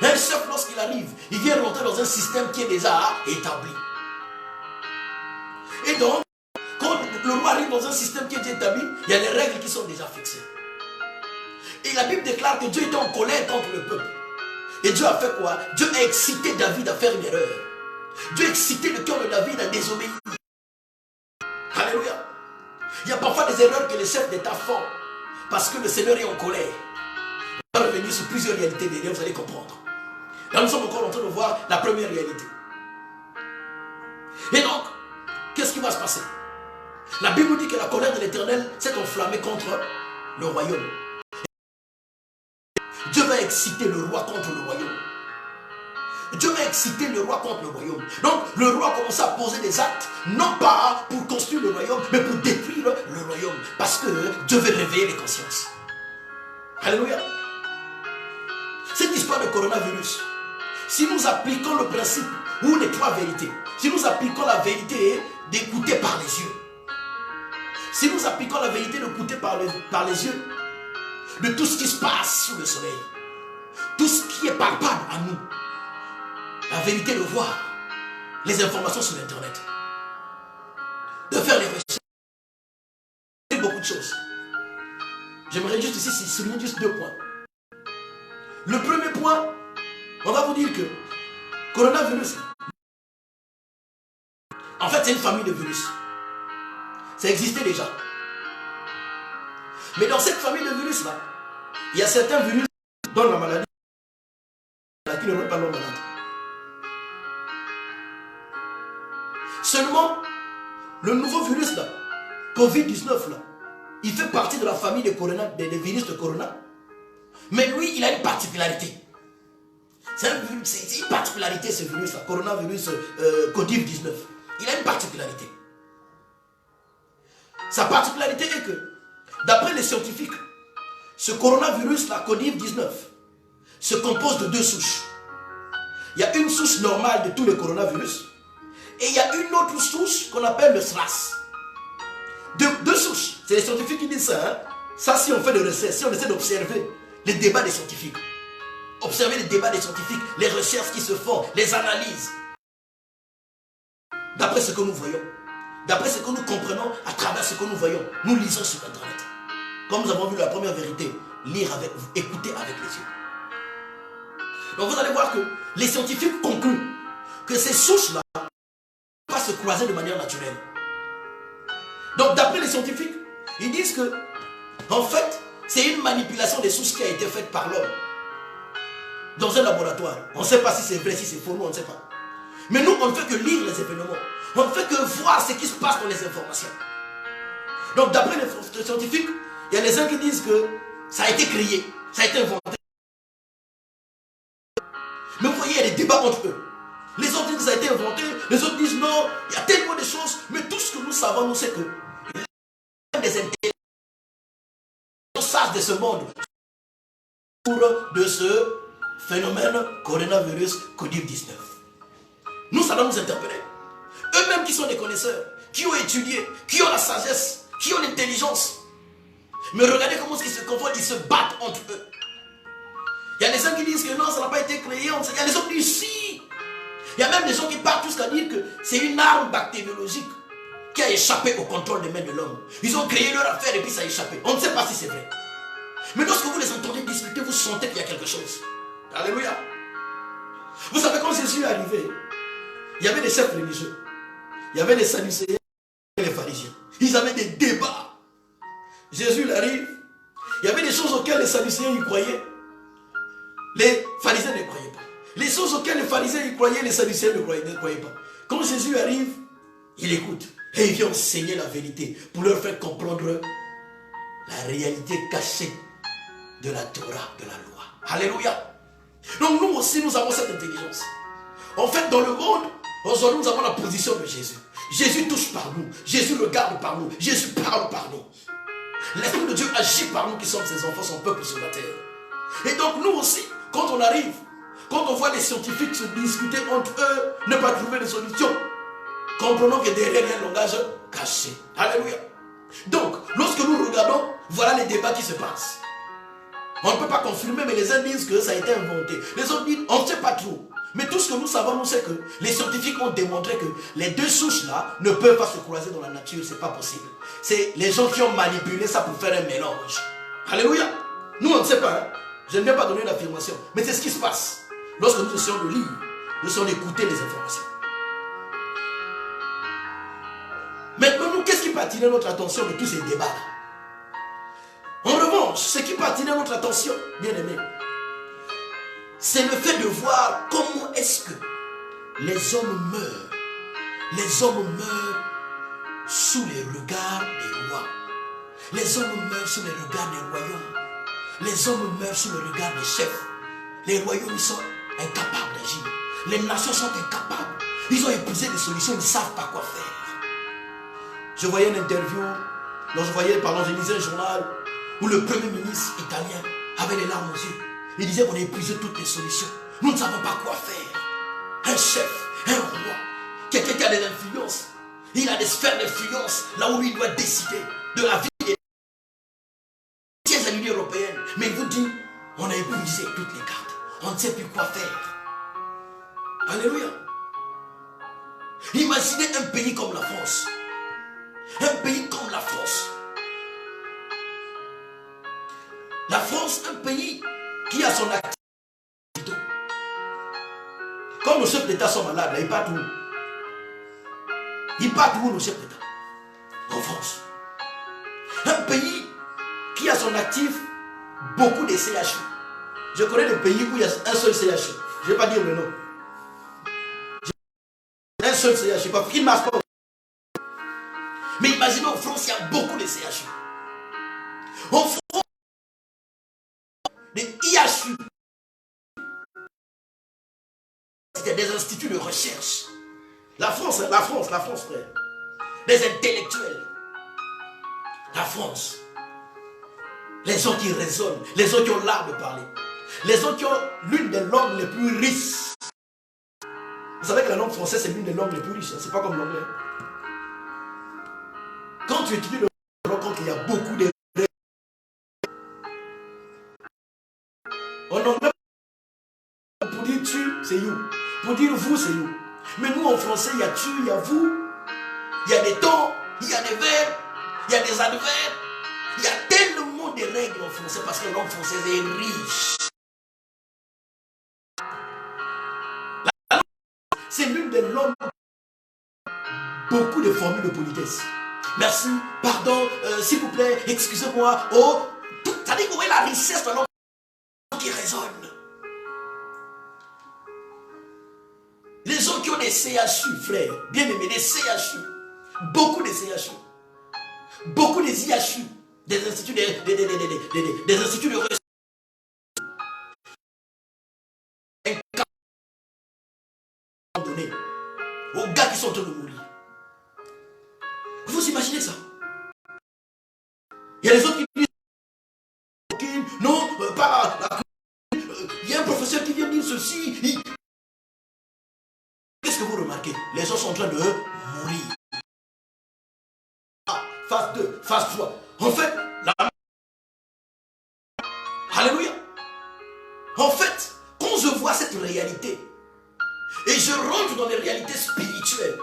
Un chef, lorsqu'il arrive, il vient rentrer dans un système qui est déjà établi. Et donc, quand le roi arrive dans un système qui est établi, il y a des règles qui sont déjà fixées. Et la Bible déclare que Dieu était en colère contre le peuple. Et Dieu a fait quoi? Dieu a excité David à faire une erreur. Dieu a excité le cœur de David à désobéir. Alléluia. Il y a parfois des erreurs que les chefs d'État font parce que le Seigneur est en colère. On va revenir sur plusieurs réalités derrière, vous allez comprendre. Là, nous sommes encore en train de voir la première réalité. Et donc, qu'est-ce qui va se passer? La Bible nous dit que la colère de l'Éternel s'est enflammée contre le royaume. Dieu va exciter le roi contre le royaume. Dieu va exciter le roi contre le royaume. Donc, le roi commence à poser des actes, non pas pour construire le royaume, mais pour détruire le royaume. Parce que Dieu veut réveiller les consciences. Alléluia. Cette histoire de coronavirus, si nous appliquons le principe ou les trois vérités, si nous appliquons la vérité d'écouter par les yeux, si nous appliquons la vérité d'écouter par les yeux, de tout ce qui se passe sous le soleil, tout ce qui est palpable à nous, la vérité de voir, les informations sur Internet, de faire les recherches, beaucoup de choses. J'aimerais juste ici souligner juste 2 points. Le premier point, on va vous dire que coronavirus, en fait c'est une famille de virus. Ça existait déjà. Mais dans cette famille de virus là, il y a certains virus qui donnent la maladie qui ne rendent pas l'homme malade. Seulement, le nouveau virus là, Covid-19 là, il fait partie de la famille des virus de corona. Mais lui, il a une particularité. C'est une particularité ce virus là, coronavirus Covid-19. Il a une particularité. Sa particularité est que, d'après les scientifiques, ce coronavirus là, Covid-19, se compose de 2 souches. Il y a une souche normale de tous les coronavirus. Et il y a une autre souche qu'on appelle le SRAS. Deux souches. C'est les scientifiques qui disent ça. Hein? Ça, si on fait des recherches, si on essaie d'observer les débats des scientifiques, observer les débats des scientifiques, les recherches qui se font, les analyses, d'après ce que nous voyons, d'après ce que nous comprenons à travers ce que nous voyons, nous lisons sur Internet. Comme nous avons vu la première vérité, lire avec vous, écouter avec les yeux. Donc vous allez voir que les scientifiques concluent que ces souches-là ne peuvent pas se croiser de manière naturelle. Donc d'après les scientifiques, ils disent que, en fait, c'est une manipulation des souches qui a été faite par l'homme dans un laboratoire. On ne sait pas si c'est vrai, si c'est faux, nous on ne sait pas. Mais nous, on ne fait que lire les événements. On ne fait que voir ce qui se passe dans les informations. Donc d'après les scientifiques, il y a les uns qui disent que ça a été créé, ça a été inventé. Mais vous voyez, il y a des débats entre eux. Les autres disent que ça a été inventé, les autres disent non, il y a tellement de choses. Mais tout ce que nous savons, nous, c'est que des intellectuels sages de ce monde de ce phénomène coronavirus Covid-19. Nous, ça doit nous interpeller. Eux-mêmes qui sont des connaisseurs, qui ont étudié, qui ont la sagesse, qui ont l'intelligence. Mais regardez comment ils se confondent, ils se battent entre eux. Il y a des gens qui disent que non, ça n'a pas été créé. Il y a des autres qui disent si. Il y a même des gens qui partent jusqu'à dire que c'est une arme bactériologique qui a échappé au contrôle des mains de l'homme. Ils ont créé leur affaire et puis ça a échappé. On ne sait pas si c'est vrai. Mais lorsque vous les entendez discuter, vous sentez qu'il y a quelque chose. Alléluia. Vous savez, quand Jésus est arrivé, il y avait des chefs religieux. Il y avait les Sadducéens et les pharisiens. Ils avaient des débats. Jésus il arrive. Il y avait des choses auxquelles les Sadducéens y croyaient. Les pharisiens ne croyaient pas. Les choses auxquelles les pharisiens y croyaient, les Sadducéens ne croyaient pas. Quand Jésus arrive, il écoute. Et il vient enseigner la vérité pour leur faire comprendre la réalité cachée de la Torah, de la loi. Alléluia. Donc nous aussi, nous avons cette intelligence. En fait, dans le monde, aujourd'hui, nous avons la position de Jésus. Jésus touche par nous. Jésus regarde par nous. Jésus parle par nous. L'Esprit de Dieu agit par nous qui sommes ses enfants, son peuple sur la terre. Et donc nous aussi, quand on arrive, quand on voit les scientifiques se discuter entre eux, ne pas trouver de solution, comprenons que derrière il y a un langage caché. Alléluia. Donc, lorsque nous regardons Voilà les débats qui se passent. On ne peut pas confirmer, mais les uns disent que ça a été inventé. Les autres disent, on ne sait pas trop. Mais tout ce que nous savons, nous, c'est que les scientifiques ont démontré que les deux souches-là ne peuvent pas se croiser dans la nature. Ce n'est pas possible. C'est les gens qui ont manipulé ça pour faire un mélange. Alléluia. Nous, on ne sait pas. Hein? Je ne vais pas donner d'affirmation. Mais c'est ce qui se passe. Lorsque nous essayons de lire, nous essayons d'écouter les informations. Maintenant, nous, qu'est-ce qui peut attirer notre attention de tous ces débats-là? En revanche, ce qui peut attirer notre attention, bien aimé, c'est le fait de voir comment est-ce que les hommes meurent. Les hommes meurent sous les regards des rois. Les hommes meurent sous les regards des royaumes. Les hommes meurent sous le regard des chefs. Les royaumes, ils sont incapables d'agir. Les nations sont incapables. Ils ont épousé des solutions, ils ne savent pas quoi faire. Je voyais une interview, je lisais un journal où le premier ministre italien avait les larmes aux yeux. Il disait qu'on a épuisé toutes les solutions. Nous ne savons pas quoi faire. Un chef, un roi, quelqu'un qui a des influences. Il a des sphères d'influence là où il doit décider de la vie des tiers à l'Union européenne. Mais il vous dit, on a épuisé toutes les cartes. On ne sait plus quoi faire. Alléluia. Imaginez un pays comme la France. Un pays comme la France. La France, un pays qui a son activité. Comme nos chefs d'État sont malades, là, ils partent où? Ils partent où nos chefs d'État? En France. Un pays qui a son actif beaucoup de CHU. Je connais des pays où il y a un seul CHU. Je ne vais pas dire le nom. Un seul CHU, parce qu'il ne marche pas. Mais imaginez en France, il y a beaucoup de CHU. En France, des IHU, c'était des instituts de recherche. La France, frère. Des intellectuels. La France. Les gens qui raisonnent, les gens qui ont l'art de parler. Les gens qui ont l'une des langues les plus riches. Vous savez que la langue française, c'est l'une des langues les plus riches. Hein? C'est pas comme l'anglais. Quand tu étudies le langue, tu te rends compte qu'il y a beaucoup de... En anglais, pour dire tu, c'est you. Pour dire vous, c'est you. Mais nous, en français, il y a tu, il y a vous. Il y a des temps, il y a des verbes, il y a des adverbes. Il y a tellement de règles en français parce que la langue française est riche. La langue, c'est l'une des langues. Beaucoup de formules de politesse. Merci, pardon, s'il vous plaît, excusez-moi. Oh, ça dit que vous voyez la richesse de la langue qui résonne. Les gens qui ont des CHU, frère, bien aimés, des CHU, beaucoup de CHU, beaucoup des IHU, des instituts des instituts de recherche. Un cas donné aux gars qui sont en train de mourir. Vous imaginez ça? Il y a les autres qui disent non, pas la il y a un professeur qui vient dire ceci. Qu'est-ce que vous remarquez? Les gens sont en train de mourir. Ah, phase 2, phase 3. En fait, alléluia. En fait, quand je vois cette réalité et je rentre dans les réalités spirituelles,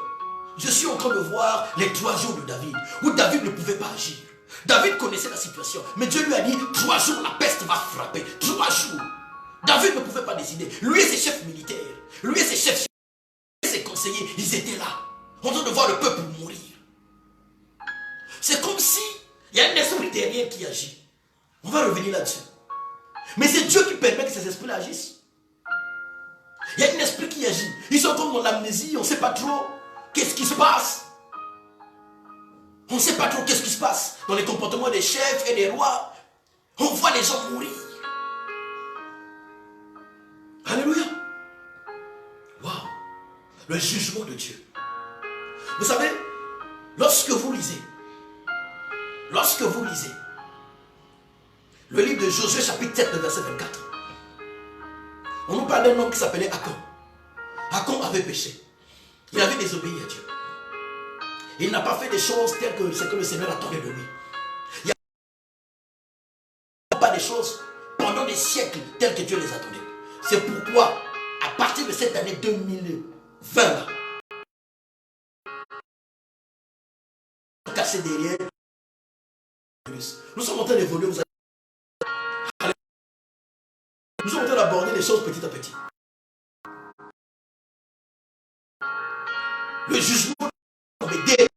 je suis en train de voir les 3 jours de David, où David ne pouvait pas agir. David connaissait la situation, mais Dieu lui a dit 3 jours la peste va frapper. 3 jours. David ne pouvait pas décider. Lui et ses chefs militaires, lui et ses chefs, ses conseillers, ils étaient là, en train de voir le peuple mourir. C'est comme si il y a un esprit derrière qui agit. On va revenir là-dessus. Mais c'est Dieu qui permet que ces esprits agissent. Il y a un esprit qui agit. Ils sont comme dans l'amnésie, on ne sait pas trop qu'est-ce qui se passe. On ne sait pas trop qu'est-ce qui se passe dans les comportements des chefs et des rois. On voit les gens mourir. Alléluia. Waouh. Le jugement de Dieu. Vous savez, lorsque vous lisez le livre de Josué chapitre 7, verset 24, on nous parle d'un homme qui s'appelait Achan. Achan avait péché. Il avait désobéi à Dieu. Il n'a pas fait des choses telles que ce que le Seigneur attendait de lui. pas les choses pendant des siècles tels que Dieu les attendait. C'est pourquoi, à partir de cette année 2020, là, cassé derrière, nous sommes en train d'évoluer. Nous sommes en train d'aborder les choses petit à petit. Le jugement est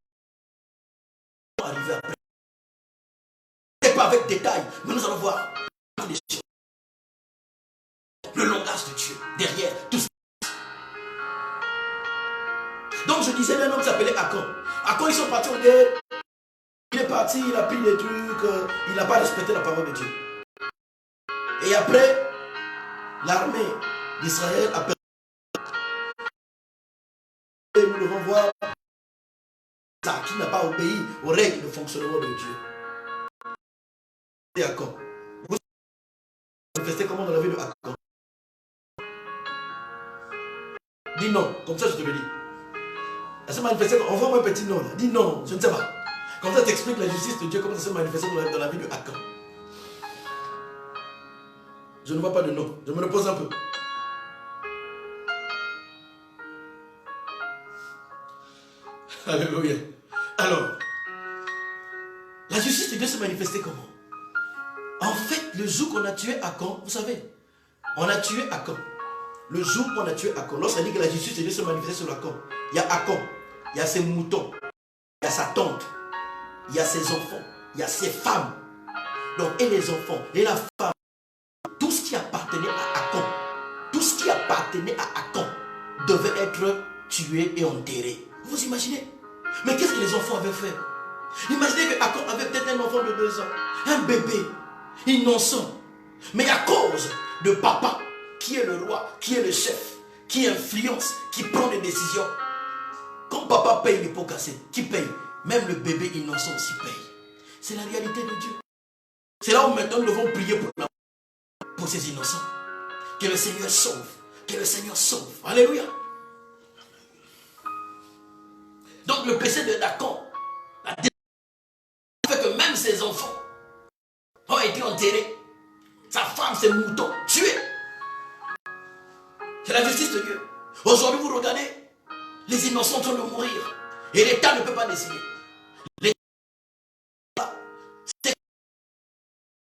arrivé après. Pas avec détail, mais nous allons voir le langage de Dieu derrière tout ça. Donc je disais d'un homme qui s'appelait Akon. Akon, ils sont partis en guerre. Il est parti, il a pris des trucs, il n'a pas respecté la parole de Dieu. Et après, l'armée d'Israël a perdu. Et nous devons voir ça qui n'a pas obéi aux règles de fonctionnement de Dieu. Et Akon. Vous manifestez comment dans la vie de Akon? Dis non, comme ça je te le dis. Elle s'est manifestée, envoie-moi un petit nom là. Dis non, je ne sais pas. Comme ça t'explique la justice de Dieu, comment ça s'est manifesté dans la vie de Akon. Je ne vois pas de nom, je me repose un peu. Alléluia. Alors, la justice de Dieu s'est manifestée comment? En fait, le jour qu'on a tué Akon, vous savez, on a tué Akon. Le jour qu'on a tué Akon, lorsqu'on dit que la justice de Dieu s'est manifestée sur Akon, il y a Akon, il y a ses moutons, il y a sa tante, il y a ses enfants, il y a ses femmes. Donc, et les enfants, et la femme, tout ce qui appartenait à Akon, tout ce qui appartenait à Akon devait être tué et enterré. Vous imaginez? Mais qu'est-ce que les enfants avaient fait? Imaginez que Akon avait peut-être un enfant de 2 ans, un bébé, innocent. Mais à cause de papa, qui est le roi, qui est le chef, qui influence, qui prend des décisions. Quand papa paye les pots cassés, qui paye? Même le bébé innocent aussi paye. C'est la réalité de Dieu. C'est là où maintenant nous devons prier pour ces innocents. Que le Seigneur sauve. Que le Seigneur sauve. Alléluia. Donc le péché de Akon a fait que même ses enfants ont été enterrés. Sa femme, ses moutons, tués. C'est la justice de Dieu. Aujourd'hui, vous regardez, les innocents sont en train de mourir. Et l'État ne peut pas décider.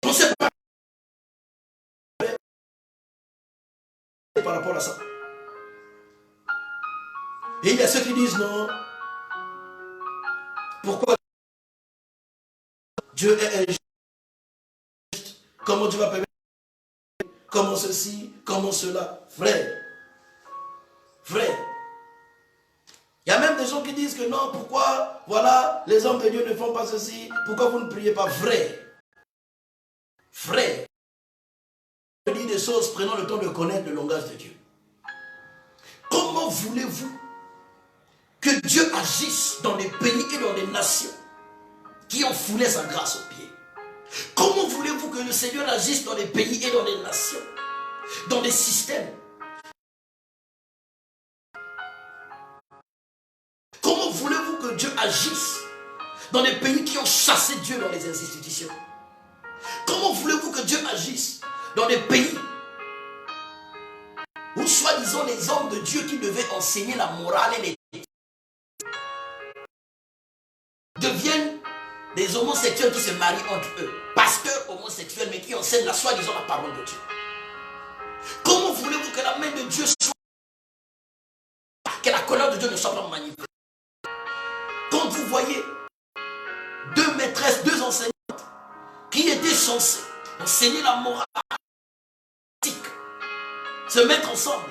On ne sait pas par rapport à ça. Et il y a ceux qui disent non. Pourquoi Dieu est injuste? Comment Dieu va permettre? Comment ceci? Comment cela? Frère. Frère. Il y a même des gens qui disent que non, pourquoi, voilà, les hommes de Dieu ne font pas ceci, pourquoi vous ne priez pas? Frère. Frère. Je dis des choses, prenons le temps de connaître le langage de Dieu. Comment voulez-vous que Dieu agisse dans les pays et dans les nations qui ont foulé sa grâce aux pieds? Comment voulez-vous que le Seigneur agisse dans les pays et dans les nations, dans les systèmes? Comment voulez-vous que Dieu agisse dans les pays qui ont chassé Dieu dans les institutions? Comment voulez-vous que Dieu agisse dans les pays où soi-disant les hommes de Dieu qui devaient enseigner la morale et l'éthique deviennent des homosexuels qui se marient entre eux, pasteurs homosexuels mais qui enseignent la soi-disant la parole de Dieu? Comment voulez-vous que la main de Dieu soit, que la colère de Dieu ne soit pas manipulée? Quand vous voyez 2 maîtresses, 2 enseignantes qui étaient censées enseigner la morale se mettre ensemble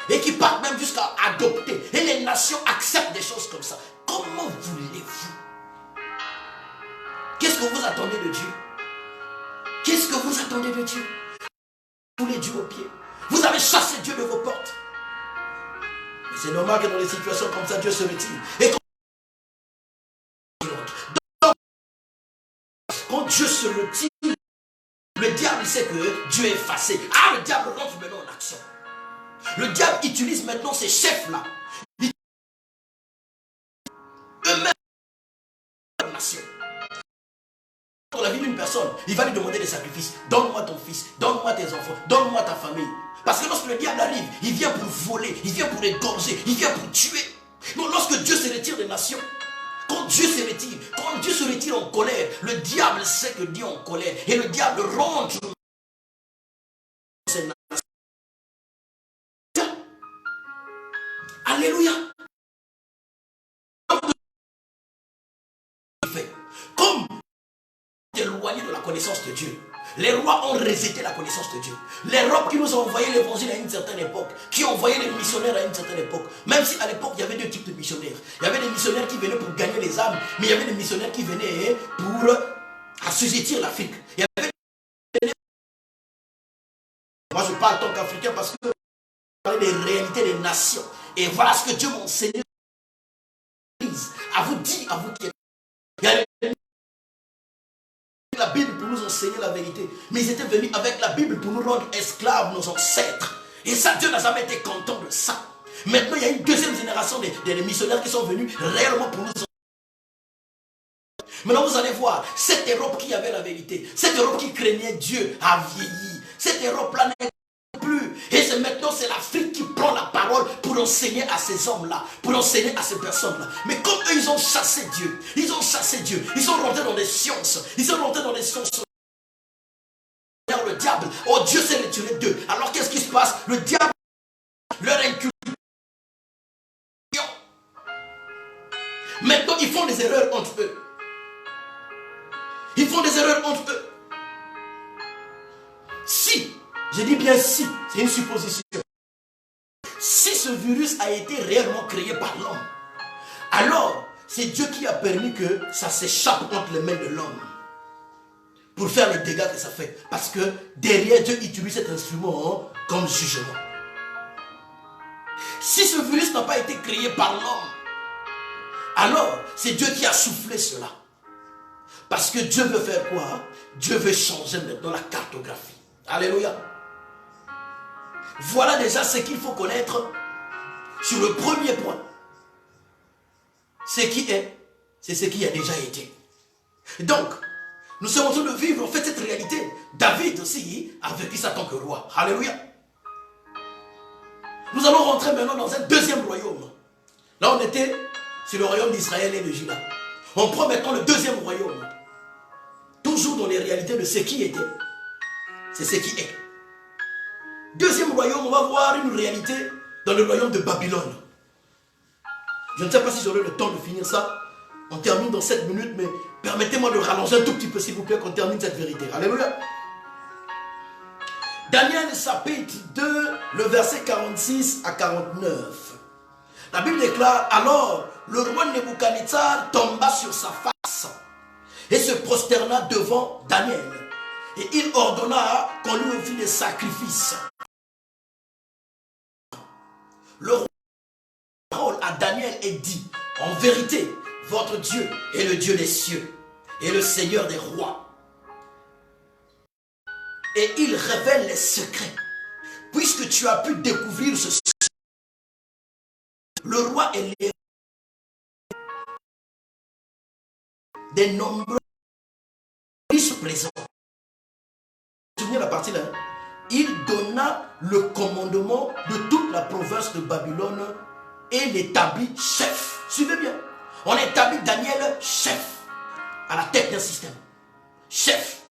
et qui partent même jusqu'à adopter, et les nations acceptent des choses comme ça, comment voulez-vous? Qu'est-ce que vous attendez de Dieu? Qu'est-ce que vous attendez de Dieu? Vous voulez Dieu aux pieds, vous avez chassé Dieu de vos portes. Mais c'est normal que dans les situations comme ça Dieu se retire. Et quand Dieu se retire, le diable sait que Dieu est effacé. Ah, le diable rentre maintenant en action. Le diable utilise maintenant ces chefs-là. Eux-mêmes, nation. une personne, il va lui demander des sacrifices. Donne-moi ton fils, donne-moi tes enfants, donne-moi ta famille. Parce que lorsque le diable arrive, il vient pour voler, il vient pour égorger, il vient pour tuer. Donc lorsque Dieu se retire des nations, quand Dieu se retire en colère, le diable sait que Dieu est en colère. Et le diable rentre dans ses nations. Alléluia. Comme éloigné de la connaissance de Dieu, les rois ont rejeté la connaissance de Dieu. Les rois qui nous ont envoyé l'évangile à une certaine époque, qui ont envoyé les missionnaires à une certaine époque, même si à l'époque il y avait deux types de missionnaires. Il y avait des missionnaires qui venaient pour gagner les âmes, mais il y avait des missionnaires qui venaient pour assujettir l'Afrique. Moi je parle en tant qu'Africain parce que je parle des réalités des nations. Et voilà ce que Dieu m'a enseigné à vous dire, à vous qui êtes. Il y a la Bible pour nous enseigner la vérité, mais ils étaient venus avec la Bible pour nous rendre esclaves, nos ancêtres. Et ça, Dieu n'a jamais été content de ça. Maintenant, il y a une deuxième génération des missionnaires qui sont venus réellement pour nous. Maintenant, vous allez voir, cette Europe qui avait la vérité, cette Europe qui craignait Dieu a vieilli. Cette Europe-là n'est plus. Et c'est maintenant, c'est l'Afrique qui prend la parole pour enseigner à ces hommes-là, pour enseigner à ces personnes-là. Mais comme eux, ils ont chassé Dieu, ils sont rentrés dans des sciences, le diable, oh Dieu s'est retiré d'eux. Alors qu'est-ce qui se passe? Le diable leur inculque. Maintenant, ils font des erreurs entre eux. Si, je dis bien si, c'est une supposition. Si ce virus a été réellement créé par l'homme, alors c'est Dieu qui a permis que ça s'échappe entre les mains de l'homme pour faire les dégâts que ça fait. Parce que derrière, Dieu utilise cet instrument comme jugement. Si ce virus n'a pas été créé par l'homme, alors c'est Dieu qui a soufflé cela. Parce que Dieu veut faire quoi? Dieu veut changer maintenant la cartographie. Alléluia. Voilà déjà ce qu'il faut connaître sur le premier point. Ce qui est, c'est ce qui a déjà été. Donc, nous sommes en train de vivre en fait cette réalité. David aussi a vécu ça en tant que roi. Alléluia. Nous allons rentrer maintenant dans un deuxième royaume. Là on était sur le royaume d'Israël et de Juda. On prend maintenant le deuxième royaume. Toujours dans les réalités de ce qui était. C'est ce qui est. Deuxième royaume, on va voir une réalité dans le royaume de Babylone. Je ne sais pas si j'aurai le temps de finir ça. On termine dans 7 minutes, mais permettez-moi de rallonger un tout petit peu, s'il vous plaît, qu'on termine cette vérité. Alléluia. Daniel chapitre 2, le verset 46 à 49. La Bible déclare, alors le roi Nebuchadnezzar tomba sur sa face et se prosterna devant Daniel. Et il ordonna qu'on lui offrit des sacrifices. Le roi parole à Daniel et dit, en vérité, votre Dieu est le Dieu des cieux et le Seigneur des rois. Et il révèle les secrets. Puisque tu as pu découvrir ce secret, le roi et les des nombreux présents. Souvenez la partie là. Il donna le commandement de toute la province de Babylone et l'établit chef. Suivez bien. On établit Daniel chef, à la tête d'un système. Chef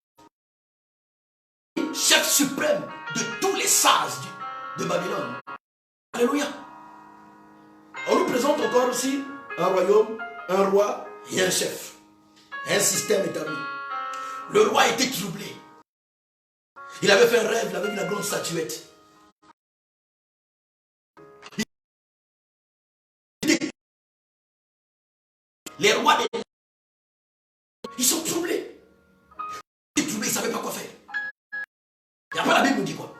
suprême de tous les sages de Babylone. Alléluia. On nous présente encore aussi un royaume, un roi et un chef. Un système établi. Le roi était troublé. Il avait fait un rêve, il avait vu la grande statuette. Les rois, ils sont troublés. Ils sont troublés, ils ne savaient pas quoi faire. Et après la Bible nous dit quoi?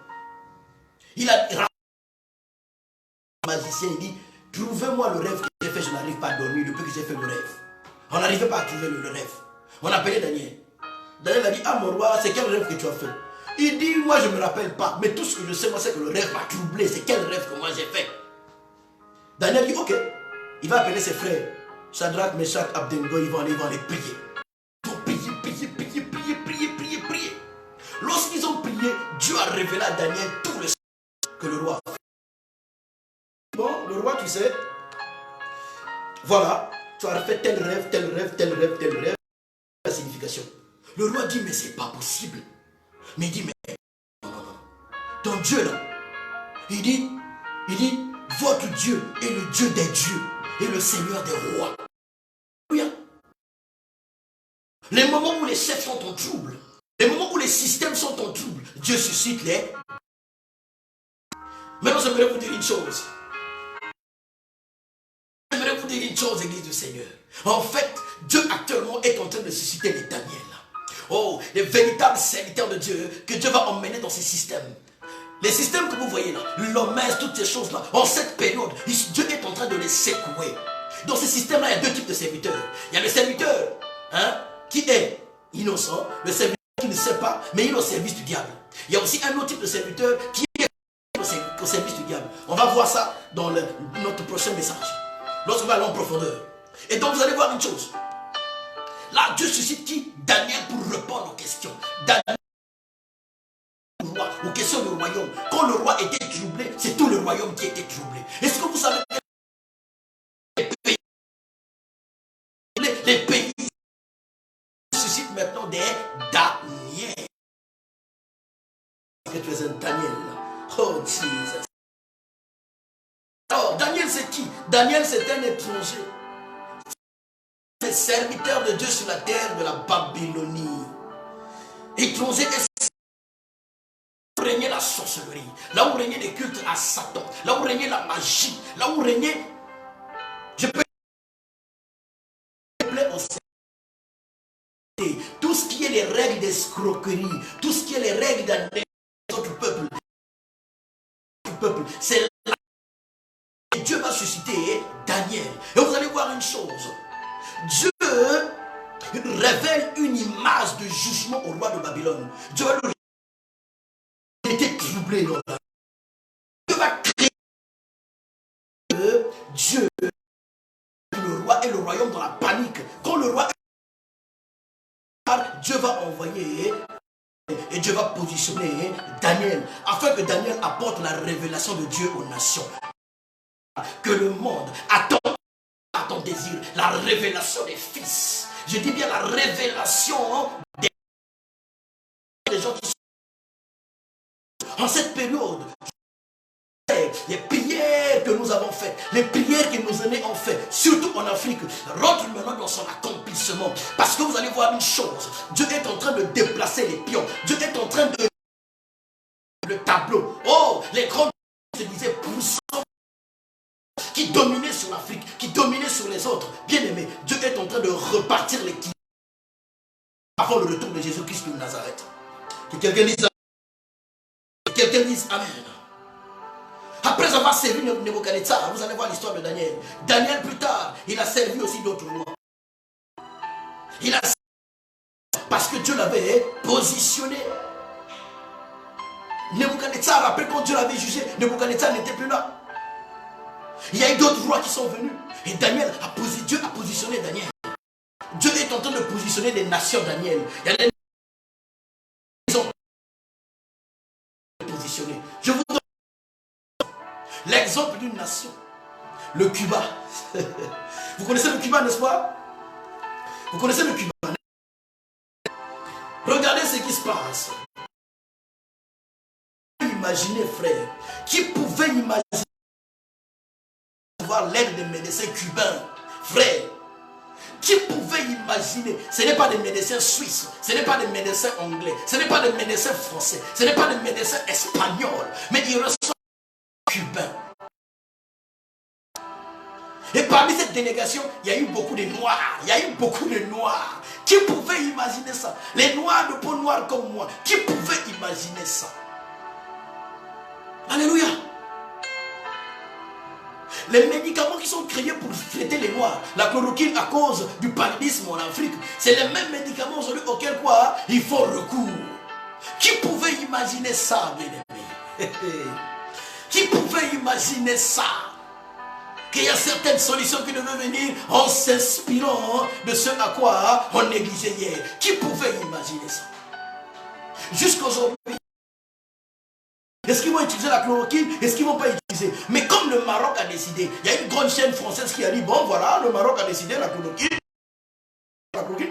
Il a le magicien, il dit, trouvez-moi le rêve que j'ai fait, je n'arrive pas à dormir depuis que j'ai fait le rêve. On n'arrivait pas à trouver le rêve. On appelait Daniel. Daniel a dit, ah mon roi, c'est quel rêve que tu as fait? Il dit, moi je ne me rappelle pas, mais tout ce que je sais, moi c'est que le rêve m'a troublé. C'est quel rêve que moi j'ai fait? Daniel dit, ok, il va appeler ses frères. Shadrach, Meshach, Abednego, ils vont aller prier. Ils vont prier. révéla à Daniel tout le que le roi a fait. Bon, le roi, tu sais, voilà, tu as fait tel rêve, tel rêve, tel rêve, tel rêve. La signification. Le roi dit, mais c'est pas possible. Mais il dit, mais non, non, non. Ton Dieu là, il dit, votre Dieu est le Dieu des dieux et le Seigneur des rois. Les moments où les chefs sont en trouble, les moments où les systèmes sont en trouble, Dieu suscite les... Maintenant, j'aimerais vous dire une chose. J'aimerais vous dire une chose, Église du Seigneur. En fait, Dieu actuellement est en train de susciter les Daniel. Oh, les véritables serviteurs de Dieu que Dieu va emmener dans ces systèmes. Les systèmes que vous voyez là, l'homesse, toutes ces choses-là, en cette période, Dieu est en train de les secouer. Dans ces systèmes-là, il y a deux types de serviteurs. Il y a le serviteur qui est innocent, le serviteur qui ne sait pas, mais il est au service du diable. Il y a aussi un autre type de serviteur qui est au service du diable. On va voir ça dans notre prochain message, lorsqu'on va aller en profondeur. Et donc vous allez voir une chose. Là, Dieu suscite qui? Daniel, pour répondre aux questions. Daniel, aux questions du royaume. Quand le roi était troublé, c'est tout le royaume qui était troublé. Est-ce que vous savez les pays suscitent maintenant des Daniel? Que tu es un Daniel. Oh Jesus. Alors, Daniel c'est qui? Daniel c'est un étranger. C'est serviteur de Dieu sur la terre de la Babylonie. Étranger est là où régnait la sorcellerie, là où régnait les cultes à Satan, là où régnait la magie, là où régnait, je peux tout ce qui est les règles d'escroquerie, tout ce qui est les règles d'un autre peuple, c'est là que Dieu va susciter Daniel. Et vous allez voir une chose, Dieu révèle une image de jugement au roi de Babylone. Dieu va il était troublé. Dieu va créer Dieu, le roi et le royaume dans la panique. Quand le roi Dieu va envoyer et Dieu va positionner Daniel afin que Daniel apporte la révélation de Dieu aux nations. Que le monde attend à ton désir, la révélation des fils. Je dis bien la révélation des gens qui sont en cette période. Les prières que nous avons faites, les prières que nos aînés ont faites, surtout en Afrique, rentrent maintenant dans son accomplissement. Parce que vous allez voir une chose, Dieu est en train de déplacer les pions. Dieu est en train de... Le tableau. Oh, les grands se disaient puissants qui dominaient sur l'Afrique, qui dominaient sur les autres. Bien aimé, Dieu est en train de repartir les qui avant le retour de Jésus-Christ de Nazareth. Que quelqu'un dise Amen. Que quelqu'un dise Amen. Après avoir servi Nebuchadnezzar, vous allez voir l'histoire de Daniel. Daniel plus tard, il a servi aussi d'autres rois. Il a servi parce que Dieu l'avait positionné. Nebuchadnezzar, après quand Dieu l'avait jugé, Nebuchadnezzar n'était plus là. Il y a eu d'autres rois qui sont venus. Et Dieu a positionné Daniel. Dieu est en train de positionner des nations Daniel. Il y a des nations positionnées. Je vous donne l'exemple d'une nation, le Cuba. Vous connaissez le Cuba, n'est-ce pas? Vous connaissez le Cuba? Regardez ce qui se passe. Imaginez, frère, qui pouvait imaginer avoir l'aide des médecins cubains, frère? Qui pouvait imaginer? Ce n'est pas des médecins suisses, ce n'est pas des médecins anglais, ce n'est pas des médecins français, ce n'est pas des médecins espagnols, mais ils ressortent cubains. Et parmi cette délégation, il y a eu beaucoup de noirs. Il y a eu beaucoup de noirs. Qui pouvait imaginer ça? Les noirs de peau noire comme moi. Qui pouvait imaginer ça? Alléluia. Les médicaments qui sont créés pour traiter les noirs, la chloroquine à cause du paludisme en Afrique, c'est les mêmes médicaments aujourd'hui auxquels quoi il faut recours. Qui pouvait imaginer ça, bien aimé? Qui pouvait imaginer ça? Qu'il y a certaines solutions qui devaient venir en s'inspirant de ce à quoi on négligeait hier. Qui pouvait imaginer ça? Jusqu'aujourd'hui, Est-ce qu'ils vont utiliser la chloroquine? Est-ce qu'ils ne vont pas utiliser? Mais comme le Maroc a décidé, il y a une grande chaîne française qui a dit, bon voilà, le Maroc a décidé la chloroquine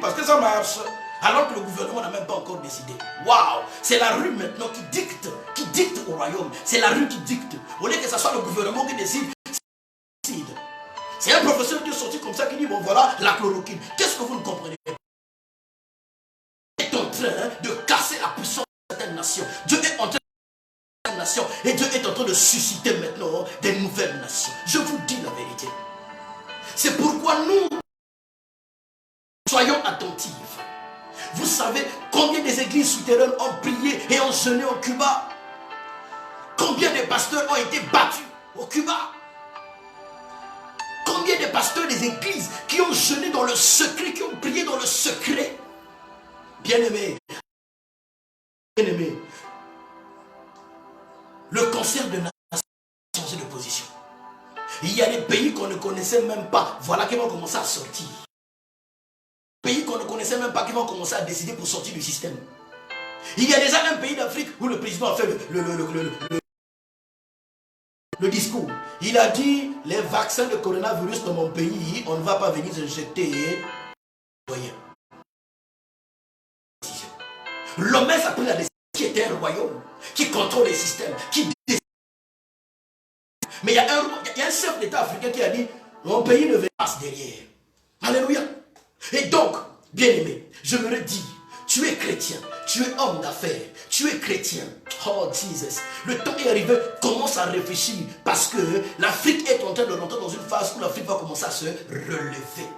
parce que ça marche. Alors que le gouvernement n'a même pas encore décidé. Waouh! C'est la rue maintenant qui dicte au royaume. C'est la rue qui dicte. Au lieu que ce soit le gouvernement qui décide, c'est un professeur qui est sorti comme ça qui dit, bon voilà, la chloroquine. Qu'est-ce que vous ne comprenez pas? Dieu est en train de casser la puissance de certaines nations. Dieu est en train de nations et Dieu est en train de susciter maintenant des nouvelles nations. Je vous dis la vérité. C'est pourquoi nous soyons attentifs. Vous savez combien des églises souterraines ont prié et ont jeûné au Cuba? Combien de pasteurs ont été battus au Cuba? Combien de pasteurs des églises qui ont jeûné dans le secret, qui ont prié dans le secret? Bien-aimés, le cancer de nation a changé de position. Il y a des pays qu'on ne connaissait même pas. Voilà qui vont commencer à sortir. Pays qu'on ne connaissait même pas qui vont commencer à décider pour sortir du système. Il y a déjà un pays d'Afrique où le président a fait le discours. Il a dit, les vaccins de coronavirus dans mon pays, on ne va pas venir injecter rien. L'homme a pris la décision qui était un royaume, qui contrôle les systèmes, qui décide. Mais il y a un chef d'État africain qui a dit, mon pays ne va pas derrière. Alléluia. Et donc, bien-aimé, je me le dis, tu es chrétien, tu es homme d'affaires, tu es chrétien. Oh Jesus, le temps est arrivé, commence à réfléchir parce que l'Afrique est en train de rentrer dans une phase où l'Afrique va commencer à se relever.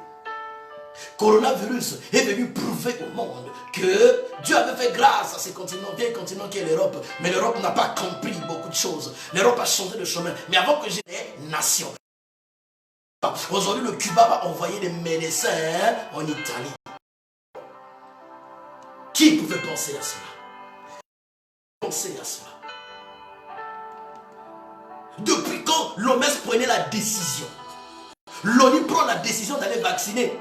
Coronavirus est venu prouver au monde que Dieu avait fait grâce à ces continents, bien continent qui est l'Europe, mais l'Europe n'a pas compris beaucoup de choses. L'Europe a changé de chemin, mais avant que j'ai des nations. Aujourd'hui, le Cuba va envoyer des médecins en Italie. Qui pouvait penser à cela? Penser à cela. Depuis quand l'OMS prenait la décision? L'ONU prend la décision d'aller vacciner.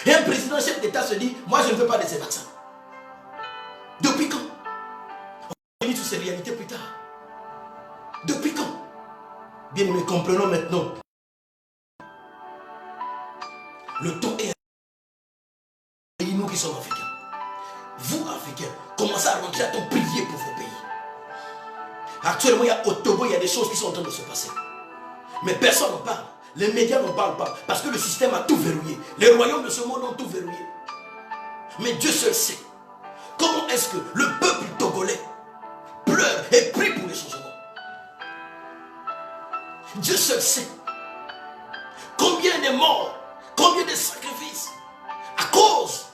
Et un président chef d'État se dit, moi je ne veux pas de ces vaccins. Depuis quand? On va revenir sur ces réalités plus tard. Depuis quand? Bien aimé, comprenons maintenant. Le temps est et nous qui sommes africains. Vous, Africains, commencez à rentrer à temps prier pour vos pays. Actuellement, il y a au Togo, il y a des choses qui sont en train de se passer. Mais personne n'en parle. Les médias n'en parlent pas. Parce que le système a tout verrouillé. Les royaumes de ce monde ont tout verrouillé. Mais Dieu seul sait. Comment est-ce que le peuple togolais pleure et prie pour les changements? Dieu seul sait. Combien de morts, combien de sacrifices à cause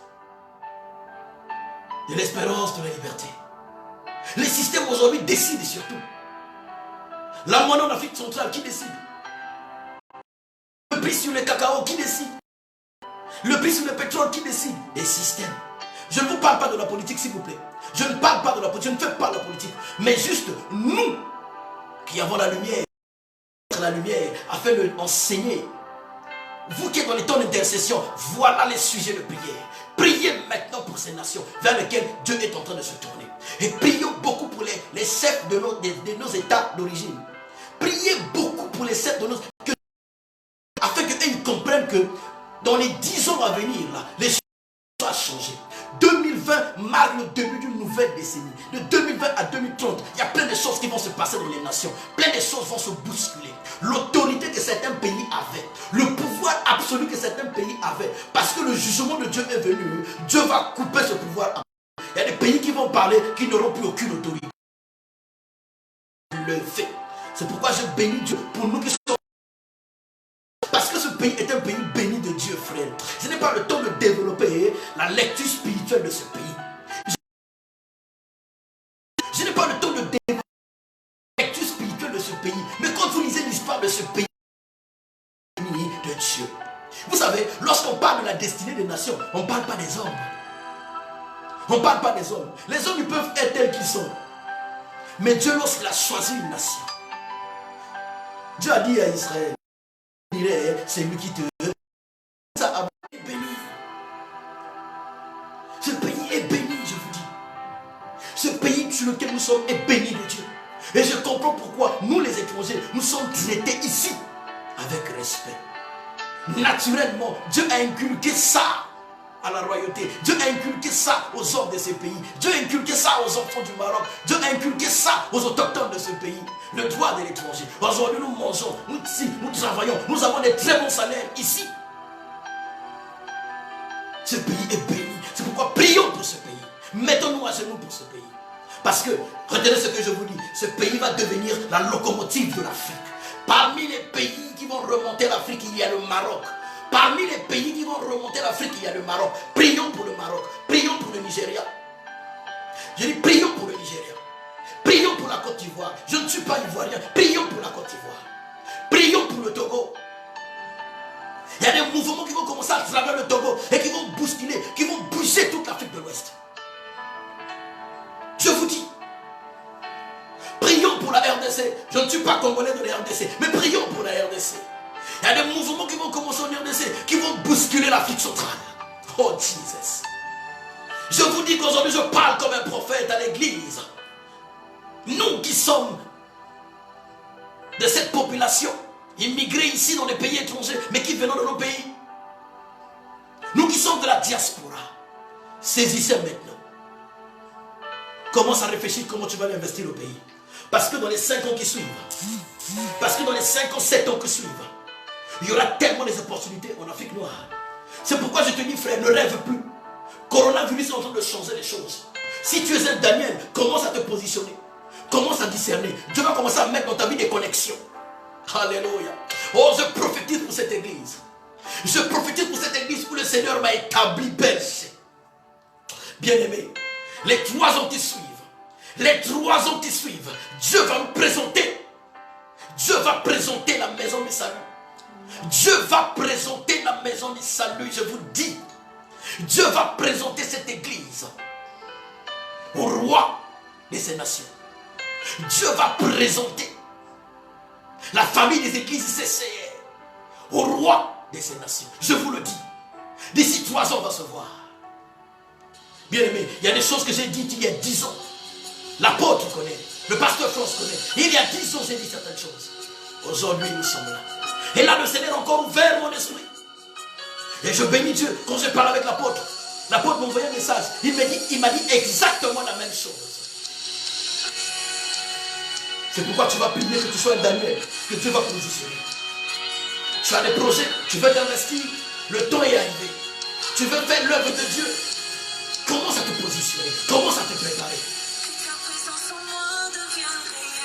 de l'espérance de la liberté. Les systèmes aujourd'hui décident surtout. La monnaie en Afrique centrale, qui décide? Le prix sur le cacao, qui décide? Le prix sur le pétrole, qui décide? Les systèmes. Je ne vous parle pas de la politique, s'il vous plaît. Je ne parle pas de la politique, je ne fais pas de la politique. Mais juste nous, qui avons la lumière, afin de l'enseigner. Vous qui êtes dans les temps d'intercession, voilà les sujets de prière. Priez maintenant pour ces nations vers lesquelles Dieu est en train de se tourner. Et prions beaucoup pour les chefs de nos états d'origine. Priez beaucoup pour les chefs de nos... afin qu'ils comprennent que dans les 10 ans à venir, là, les choses vont changer. 2020 marque le début d'une nouvelle décennie. De 2020 à 2030, il y a plein de choses qui vont se passer dans les nations. Plein de choses vont se bousculer. L'autorité que certains pays avaient, le pouvoir absolu que certains pays avaient, parce que le jugement de Dieu est venu, Dieu va couper ce pouvoir. Il y a des pays qui vont parler, qui n'auront plus aucune autorité. Le fait. C'est pourquoi je bénis Dieu pour nous qui sommes. Parce que ce pays est un pays béni de Dieu, frère. Ce n'est pas le temps de développer la lecture spirituelle de ce pays. Je n'ai pas le temps de développer la lecture spirituelle de ce pays. Mais quand vous lisez l'histoire de ce pays béni de Dieu, vous savez, lorsqu'on parle de la destinée des nations, on ne parle pas des hommes. On ne parle pas des hommes. Les hommes, ils peuvent être tels qu'ils sont. Mais Dieu, lorsqu'il a choisi une nation, Dieu a dit à Israël, c'est lui qui te ça est béni. Ce pays est béni, je vous dis. Ce pays sur lequel nous sommes est béni de Dieu. Et je comprends pourquoi nous les étrangers, nous sommes traités ici avec respect. Naturellement, Dieu a inculqué ça à la royauté. Dieu a inculqué ça aux hommes de ces pays. Dieu a inculqué ça aux enfants du Maroc. Dieu a inculqué ça aux autochtones de ce pays. Le droit de l'étranger. Aujourd'hui, nous mangeons, nous travaillons, nous avons des très bons salaires ici. Ce pays est béni. C'est pourquoi prions pour ce pays. Mettons-nous à genoux pour ce pays. Parce que, retenez ce que je vous dis, ce pays va devenir la locomotive de l'Afrique. Parmi les pays qui vont remonter l'Afrique, il y a le Maroc. Parmi les pays qui vont remonter l'Afrique, il y a le Maroc. Prions pour le Maroc. Prions pour le Nigeria. Je dis prions pour le Nigeria. Prions pour la Côte d'Ivoire. Je ne suis pas ivoirien. Prions pour la Côte d'Ivoire. Prions pour le Togo. Il y a des mouvements qui vont commencer à travers le Togo et qui vont bousculer, qui vont bouger toute l'Afrique de l'Ouest. Je vous dis, prions pour la RDC. Je ne suis pas congolais de la RDC, mais prions pour la RDC. Il y a des mouvements qui vont commencer en RDC, qui vont bousculer l'Afrique centrale. Oh Jesus. Je vous dis qu'aujourd'hui je parle comme un prophète à l'église. Nous qui sommes de cette population, immigrés ici dans les pays étrangers, mais qui venons de nos pays. Nous qui sommes de la diaspora, saisissez maintenant. Commence à réfléchir comment tu vas investir au pays. Parce que dans les 5 ans qui suivent, parce que dans les 5 ans, 7 ans qui suivent, il y aura tellement des opportunités en Afrique noire. C'est pourquoi je te dis, frère, ne rêve plus. Coronavirus est en train de changer les choses. Si tu es un Daniel, commence à te positionner. Commence à discerner. Dieu va commencer à mettre dans ta vie des connexions. Alléluia. Oh, je prophétise pour cette église. Je prophétise pour cette église où le Seigneur m'a établi berger. Bien-aimé, les 3 ans qui suivent, les 3 ans qui suivent, Dieu va nous présenter. Dieu va présenter la maison du salut. Dieu va présenter la maison du salut, je vous dis. Dieu va présenter cette église au roi de ces nations. Dieu va présenter la famille des églises CCR au roi de ces nations. Je vous le dis. D'ici 3 ans, on va se voir. Bien aimé, il y a des choses que j'ai dites il y a 10 ans. L'apôtre connaît, le pasteur France connaît. Il y a 10 ans, j'ai dit certaines choses. Aujourd'hui, nous sommes là. Et là, le Seigneur a encore ouvert mon esprit. Et je bénis Dieu. Quand je parle avec l'apôtre m'a envoyé un message. Il m'a dit exactement la même chose. C'est pourquoi tu vas prier que tu sois un Daniel, que Dieu va positionner. Tu as des projets, tu veux t'investir, le temps est arrivé. Tu veux faire l'œuvre de Dieu. Commence à te positionner, commence à te préparer.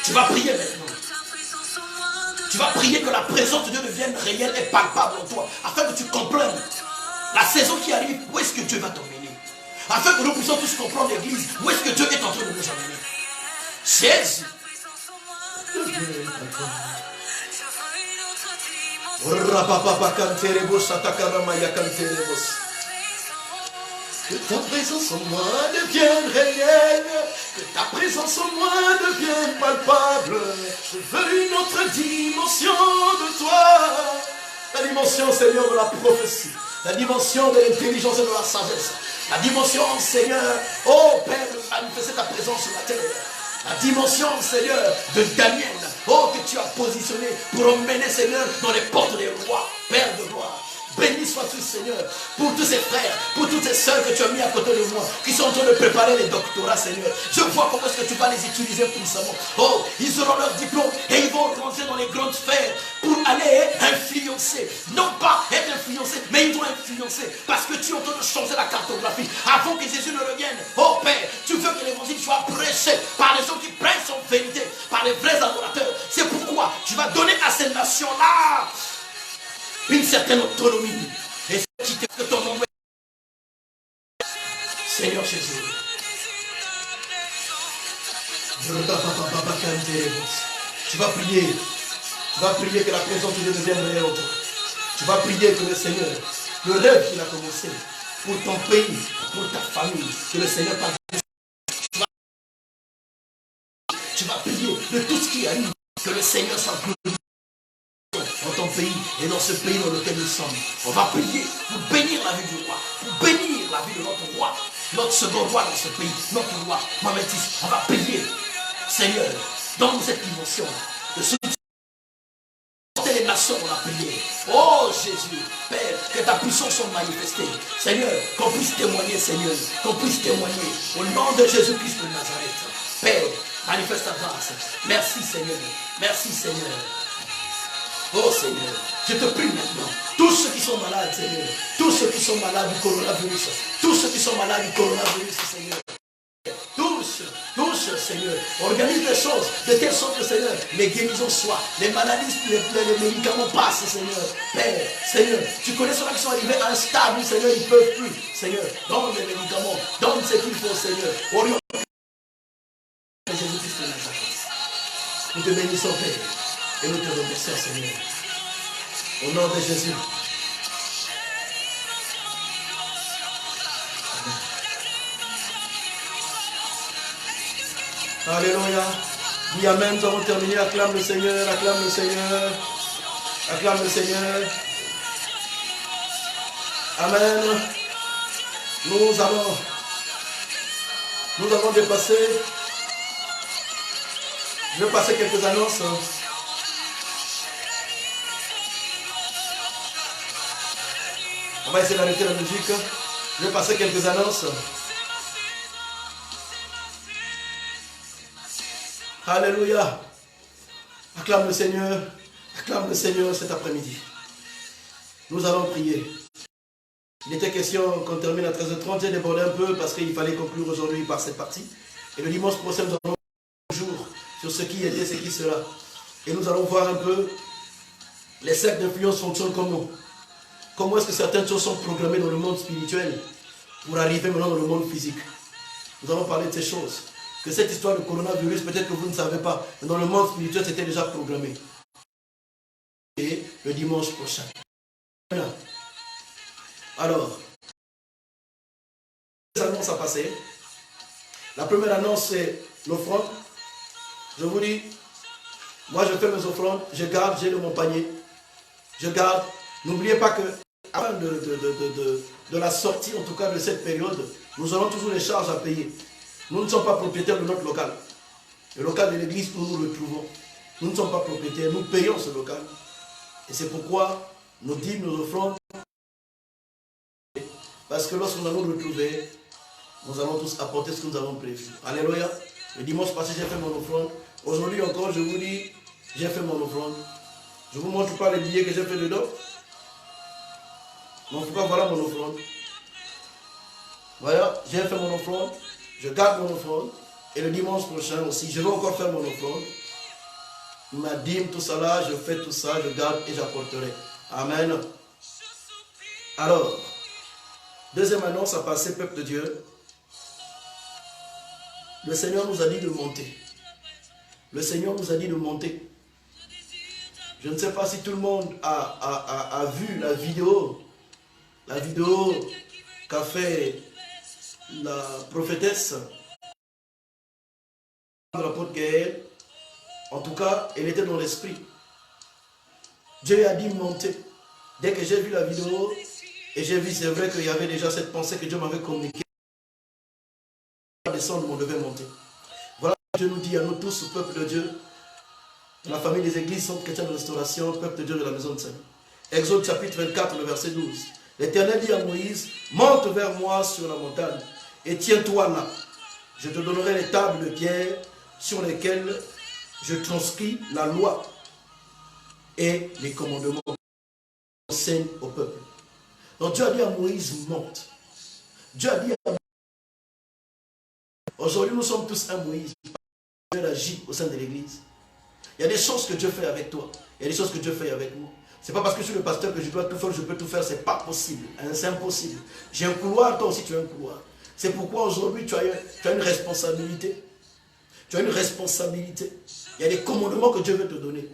Tu vas prier maintenant. Tu vas prier que la présence de Dieu devienne réelle et palpable en toi, afin que tu comprennes la saison qui arrive, où est-ce que Dieu va t'emmener. Afin que nous puissions tous comprendre l'église, où est-ce que Dieu est en train de nous emmener. Jésus. Que ta présence en moi devienne réelle, que ta présence en moi devienne palpable. Je veux une autre dimension de toi. La dimension, Seigneur, de la prophétie, la dimension de l'intelligence et de la sagesse, la dimension, Seigneur, oh Père, de manifester ta présence sur la terre. La dimension, Seigneur, de Daniel, oh, que tu as positionné pour emmener, Seigneur, dans les portes des rois, Père de gloire. Béni sois-tu, Seigneur, pour tous ces frères, pour toutes ces sœurs que tu as mis à côté de moi, qui sont en train de préparer les doctorats, Seigneur. Je vois comment est-ce que tu vas les utiliser puissamment. Oh, ils auront leur diplôme et ils vont rentrer dans les grandes sphères pour aller influencer. Non pas être influencés, mais ils vont influencer parce que tu es en train de changer la cartographie. Avant que Jésus ne revienne, oh Père, tu veux que l'évangile soit prêché par les gens qui prêchent en vérité, par les vrais adorateurs. C'est pourquoi tu vas donner à ces nations-là une certaine autonomie. Et c'est qui que ton nom est. Seigneur Jésus. Tu vas prier. Tu vas prier que la présence de Dieu devienne réelle en toi. Tu vas prier que le Seigneur, le rêve qu'il a commencé pour ton pays, pour ta famille, que le Seigneur passe. Tu vas prier de tout ce qui arrive, que le Seigneur soit glorifié dans ton pays et dans ce pays dans lequel nous sommes. On va prier pour bénir la vie du roi, pour bénir la vie de notre roi, notre second roi dans ce pays, notre roi, Mohamed VI. On va prier, Seigneur, dans cette dimension, de soutenir les nations dans la prière. Oh Jésus, Père, que ta puissance soit manifestée. Seigneur, qu'on puisse témoigner, Seigneur, qu'on puisse témoigner au nom de Jésus-Christ de Nazareth. Père, manifeste ta grâce. Merci Seigneur, merci Seigneur. Oh Seigneur, je te prie maintenant, tous ceux qui sont malades, Seigneur, tous ceux qui sont malades du coronavirus, tous ceux qui sont malades du coronavirus, Seigneur, touche, Seigneur, organise les choses de telle sorte que, Seigneur, les guérisons soient, les maladies, les médicaments passent, Seigneur. Père, Seigneur, tu connais ceux qui sont arrivés à un stade où, Seigneur, ils ne peuvent plus, Seigneur, donne les médicaments, donne ce qu'il faut, Seigneur. Oriente Jésus-Christ de Nazareth. Nous te bénissons, Père, et nous te remercions, Seigneur. Au nom de Jésus. Alléluia. Dis Amen, nous avons terminé. Acclame le Seigneur, acclame le Seigneur. Acclame le Seigneur. Amen. Nous avons dépassé. Je vais passer quelques annonces. On va essayer d'arrêter la musique. Je vais passer quelques annonces. Alléluia. Acclame le Seigneur cet après-midi. Nous allons prier. Il était question qu'on termine à 13h30. J'ai débordé un peu parce qu'il fallait conclure aujourd'hui par cette partie. Et le dimanche prochain, nous allons un jour sur ce qui était, ce qui sera. Et nous allons voir un peu les cercles d'influence fonctionnent comment. Comment est-ce que certaines choses sont programmées dans le monde spirituel pour arriver maintenant dans le monde physique. Nous allons parler de ces choses. Que cette histoire de coronavirus, peut-être que vous ne savez pas, mais dans le monde spirituel, c'était déjà programmé. Et le dimanche prochain. Alors, les annonces à passer. La première annonce, c'est l'offrande. Je vous dis, moi je fais mes offrandes, je garde, j'ai mon panier. Je garde. N'oubliez pas que, avant de la sortie, en tout cas de cette période, nous aurons toujours les charges à payer. Nous ne sommes pas propriétaires de notre local. Le local de l'église où nous le trouvons. Nous ne sommes pas propriétaires, nous payons ce local. Et c'est pourquoi nos dîmes, nos offrandes, parce que lorsque nous allons nous retrouver, nous allons tous apporter ce que nous avons prévu. Alléluia. Le dimanche passé, j'ai fait mon offrande. Aujourd'hui encore, je vous dis, j'ai fait mon offrande. Je ne vous montre pas les billets que j'ai fait dedans. Mais en tout cas, voilà mon offrande. Voilà, j'ai fait mon offrande. Je garde mon offrande. Et le dimanche prochain aussi, je vais encore faire mon offrande. Ma dîme, tout ça là, je fais tout ça, je garde et j'apporterai. Amen. Alors, deuxième annonce à passer, peuple de Dieu. Le Seigneur nous a dit de monter. Le Seigneur nous a dit de monter. Je ne sais pas si tout le monde a vu la vidéo qu'a fait la prophétesse de l'apôtre Gaël. En tout cas, elle était dans l'esprit. Dieu lui a dit monter. Dès que j'ai vu la vidéo, et j'ai vu, c'est vrai qu'il y avait déjà cette pensée que Dieu m'avait communiquée. Descendre, on devait monter. Voilà, Dieu nous dit à nous tous, peuple de Dieu, la famille des églises, centre chrétien de restauration, peuple de Dieu de la maison de Saint. Exode chapitre 24, le verset 12. L'Éternel dit à Moïse, monte vers moi sur la montagne et tiens-toi là. Je te donnerai les tables de pierre sur lesquelles je transcris la loi et les commandements enseigne au peuple. Donc Dieu a dit à Moïse, monte. Dieu a dit à Moïse, aujourd'hui nous sommes tous un Moïse. Dieu agit au sein de l'église. Il y a des choses que Dieu fait avec toi. Il y a des choses que Dieu fait avec moi. Ce n'est pas parce que je suis le pasteur que je dois tout faire, je peux tout faire. Ce n'est pas possible. C'est impossible. J'ai un couloir, toi aussi tu as un couloir. C'est pourquoi aujourd'hui tu as une responsabilité. Tu as une responsabilité. Il y a des commandements que Dieu veut te donner.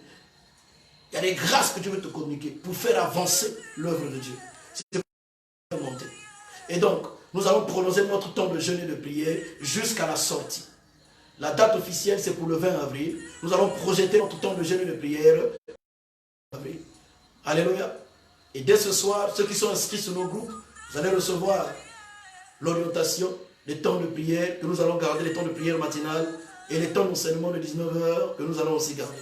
Il y a des grâces que Dieu veut te communiquer pour faire avancer l'œuvre de Dieu. C'est pour monter. Et donc, nous allons prolonger notre temps de jeûne et de prière jusqu'à la sortie. La date officielle, c'est pour le 20 avril. Nous allons projeter notre temps de jeûne et de prière. Avril. Alléluia. Et dès ce soir, ceux qui sont inscrits sur nos groupes, vous allez recevoir l'orientation, les temps de prière, que nous allons garder, les temps de prière matinale et les temps d'enseignement de 19 heures que nous allons aussi garder.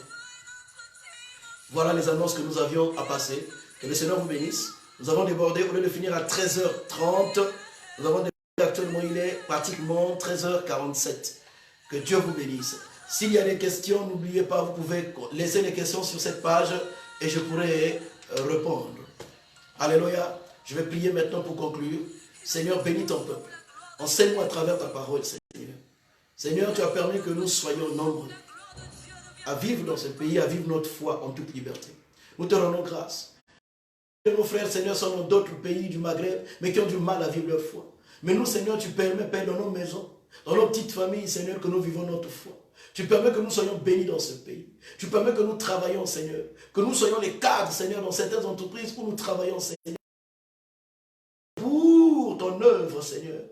Voilà les annonces que nous avions à passer. Que le Seigneur vous bénisse. Nous avons débordé, au lieu de finir à 13h30, nous avons débordé actuellement, il est pratiquement 13h47. Que Dieu vous bénisse. S'il y a des questions, n'oubliez pas, vous pouvez laisser les questions sur cette page et je pourrai répondre. Alléluia. Je vais prier maintenant pour conclure. Seigneur, bénis ton peuple. Enseigne-moi à travers ta parole, Seigneur. Seigneur, tu as permis que nous soyons nombreux à vivre dans ce pays, à vivre notre foi en toute liberté. Nous te rendons grâce. Nos frères, Seigneur, sont dans d'autres pays du Maghreb, mais qui ont du mal à vivre leur foi. Mais nous, Seigneur, tu permets, Père, dans nos maisons, dans nos petites familles, Seigneur, que nous vivons notre foi. Tu permets que nous soyons bénis dans ce pays. Tu permets que nous travaillions, Seigneur. Que nous soyons les cadres, Seigneur, dans certaines entreprises où nous travaillons, Seigneur. Pour ton œuvre, Seigneur.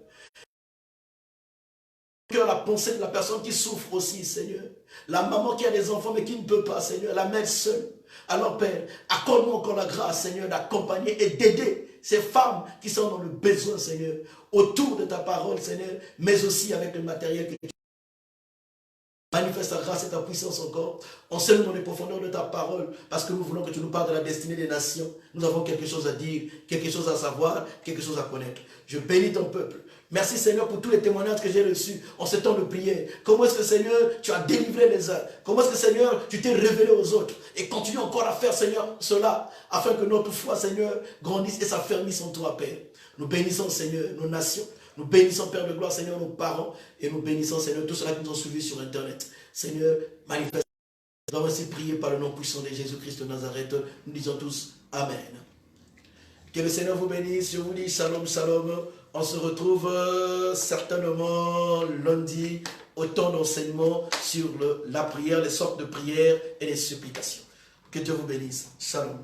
La pensée de la personne qui souffre aussi, Seigneur. La maman qui a des enfants mais qui ne peut pas, Seigneur. La mère seule. Alors, Père, accorde-nous encore la grâce, Seigneur, d'accompagner et d'aider ces femmes qui sont dans le besoin, Seigneur, autour de ta parole, Seigneur, mais aussi avec le matériel que tu manifeste ta grâce et ta puissance encore. Enseigne dans les profondeurs de ta parole, parce que nous voulons que tu nous parles de la destinée des nations. Nous avons quelque chose à dire, quelque chose à savoir, quelque chose à connaître. Je bénis ton peuple. Merci Seigneur pour tous les témoignages que j'ai reçus en ce temps de prière. Comment est-ce que Seigneur, tu as délivré les uns? Comment est-ce que Seigneur, tu t'es révélé aux autres? Et continue encore à faire Seigneur cela, afin que notre foi Seigneur grandisse et s'affermisse en toi Père. Nous bénissons Seigneur nos nations. Nous bénissons Père de gloire Seigneur nos parents. Et nous bénissons Seigneur tous ceux qui nous ont suivis sur Internet. Seigneur, manifeste. Nous avons ainsi prié par le nom puissant de Jésus-Christ de Nazareth. Nous disons tous Amen. Que le Seigneur vous bénisse. Je vous dis shalom, shalom. On se retrouve certainement lundi au temps d'enseignement sur la prière, les sortes de prières et les supplications. Que Dieu vous bénisse. Shalom.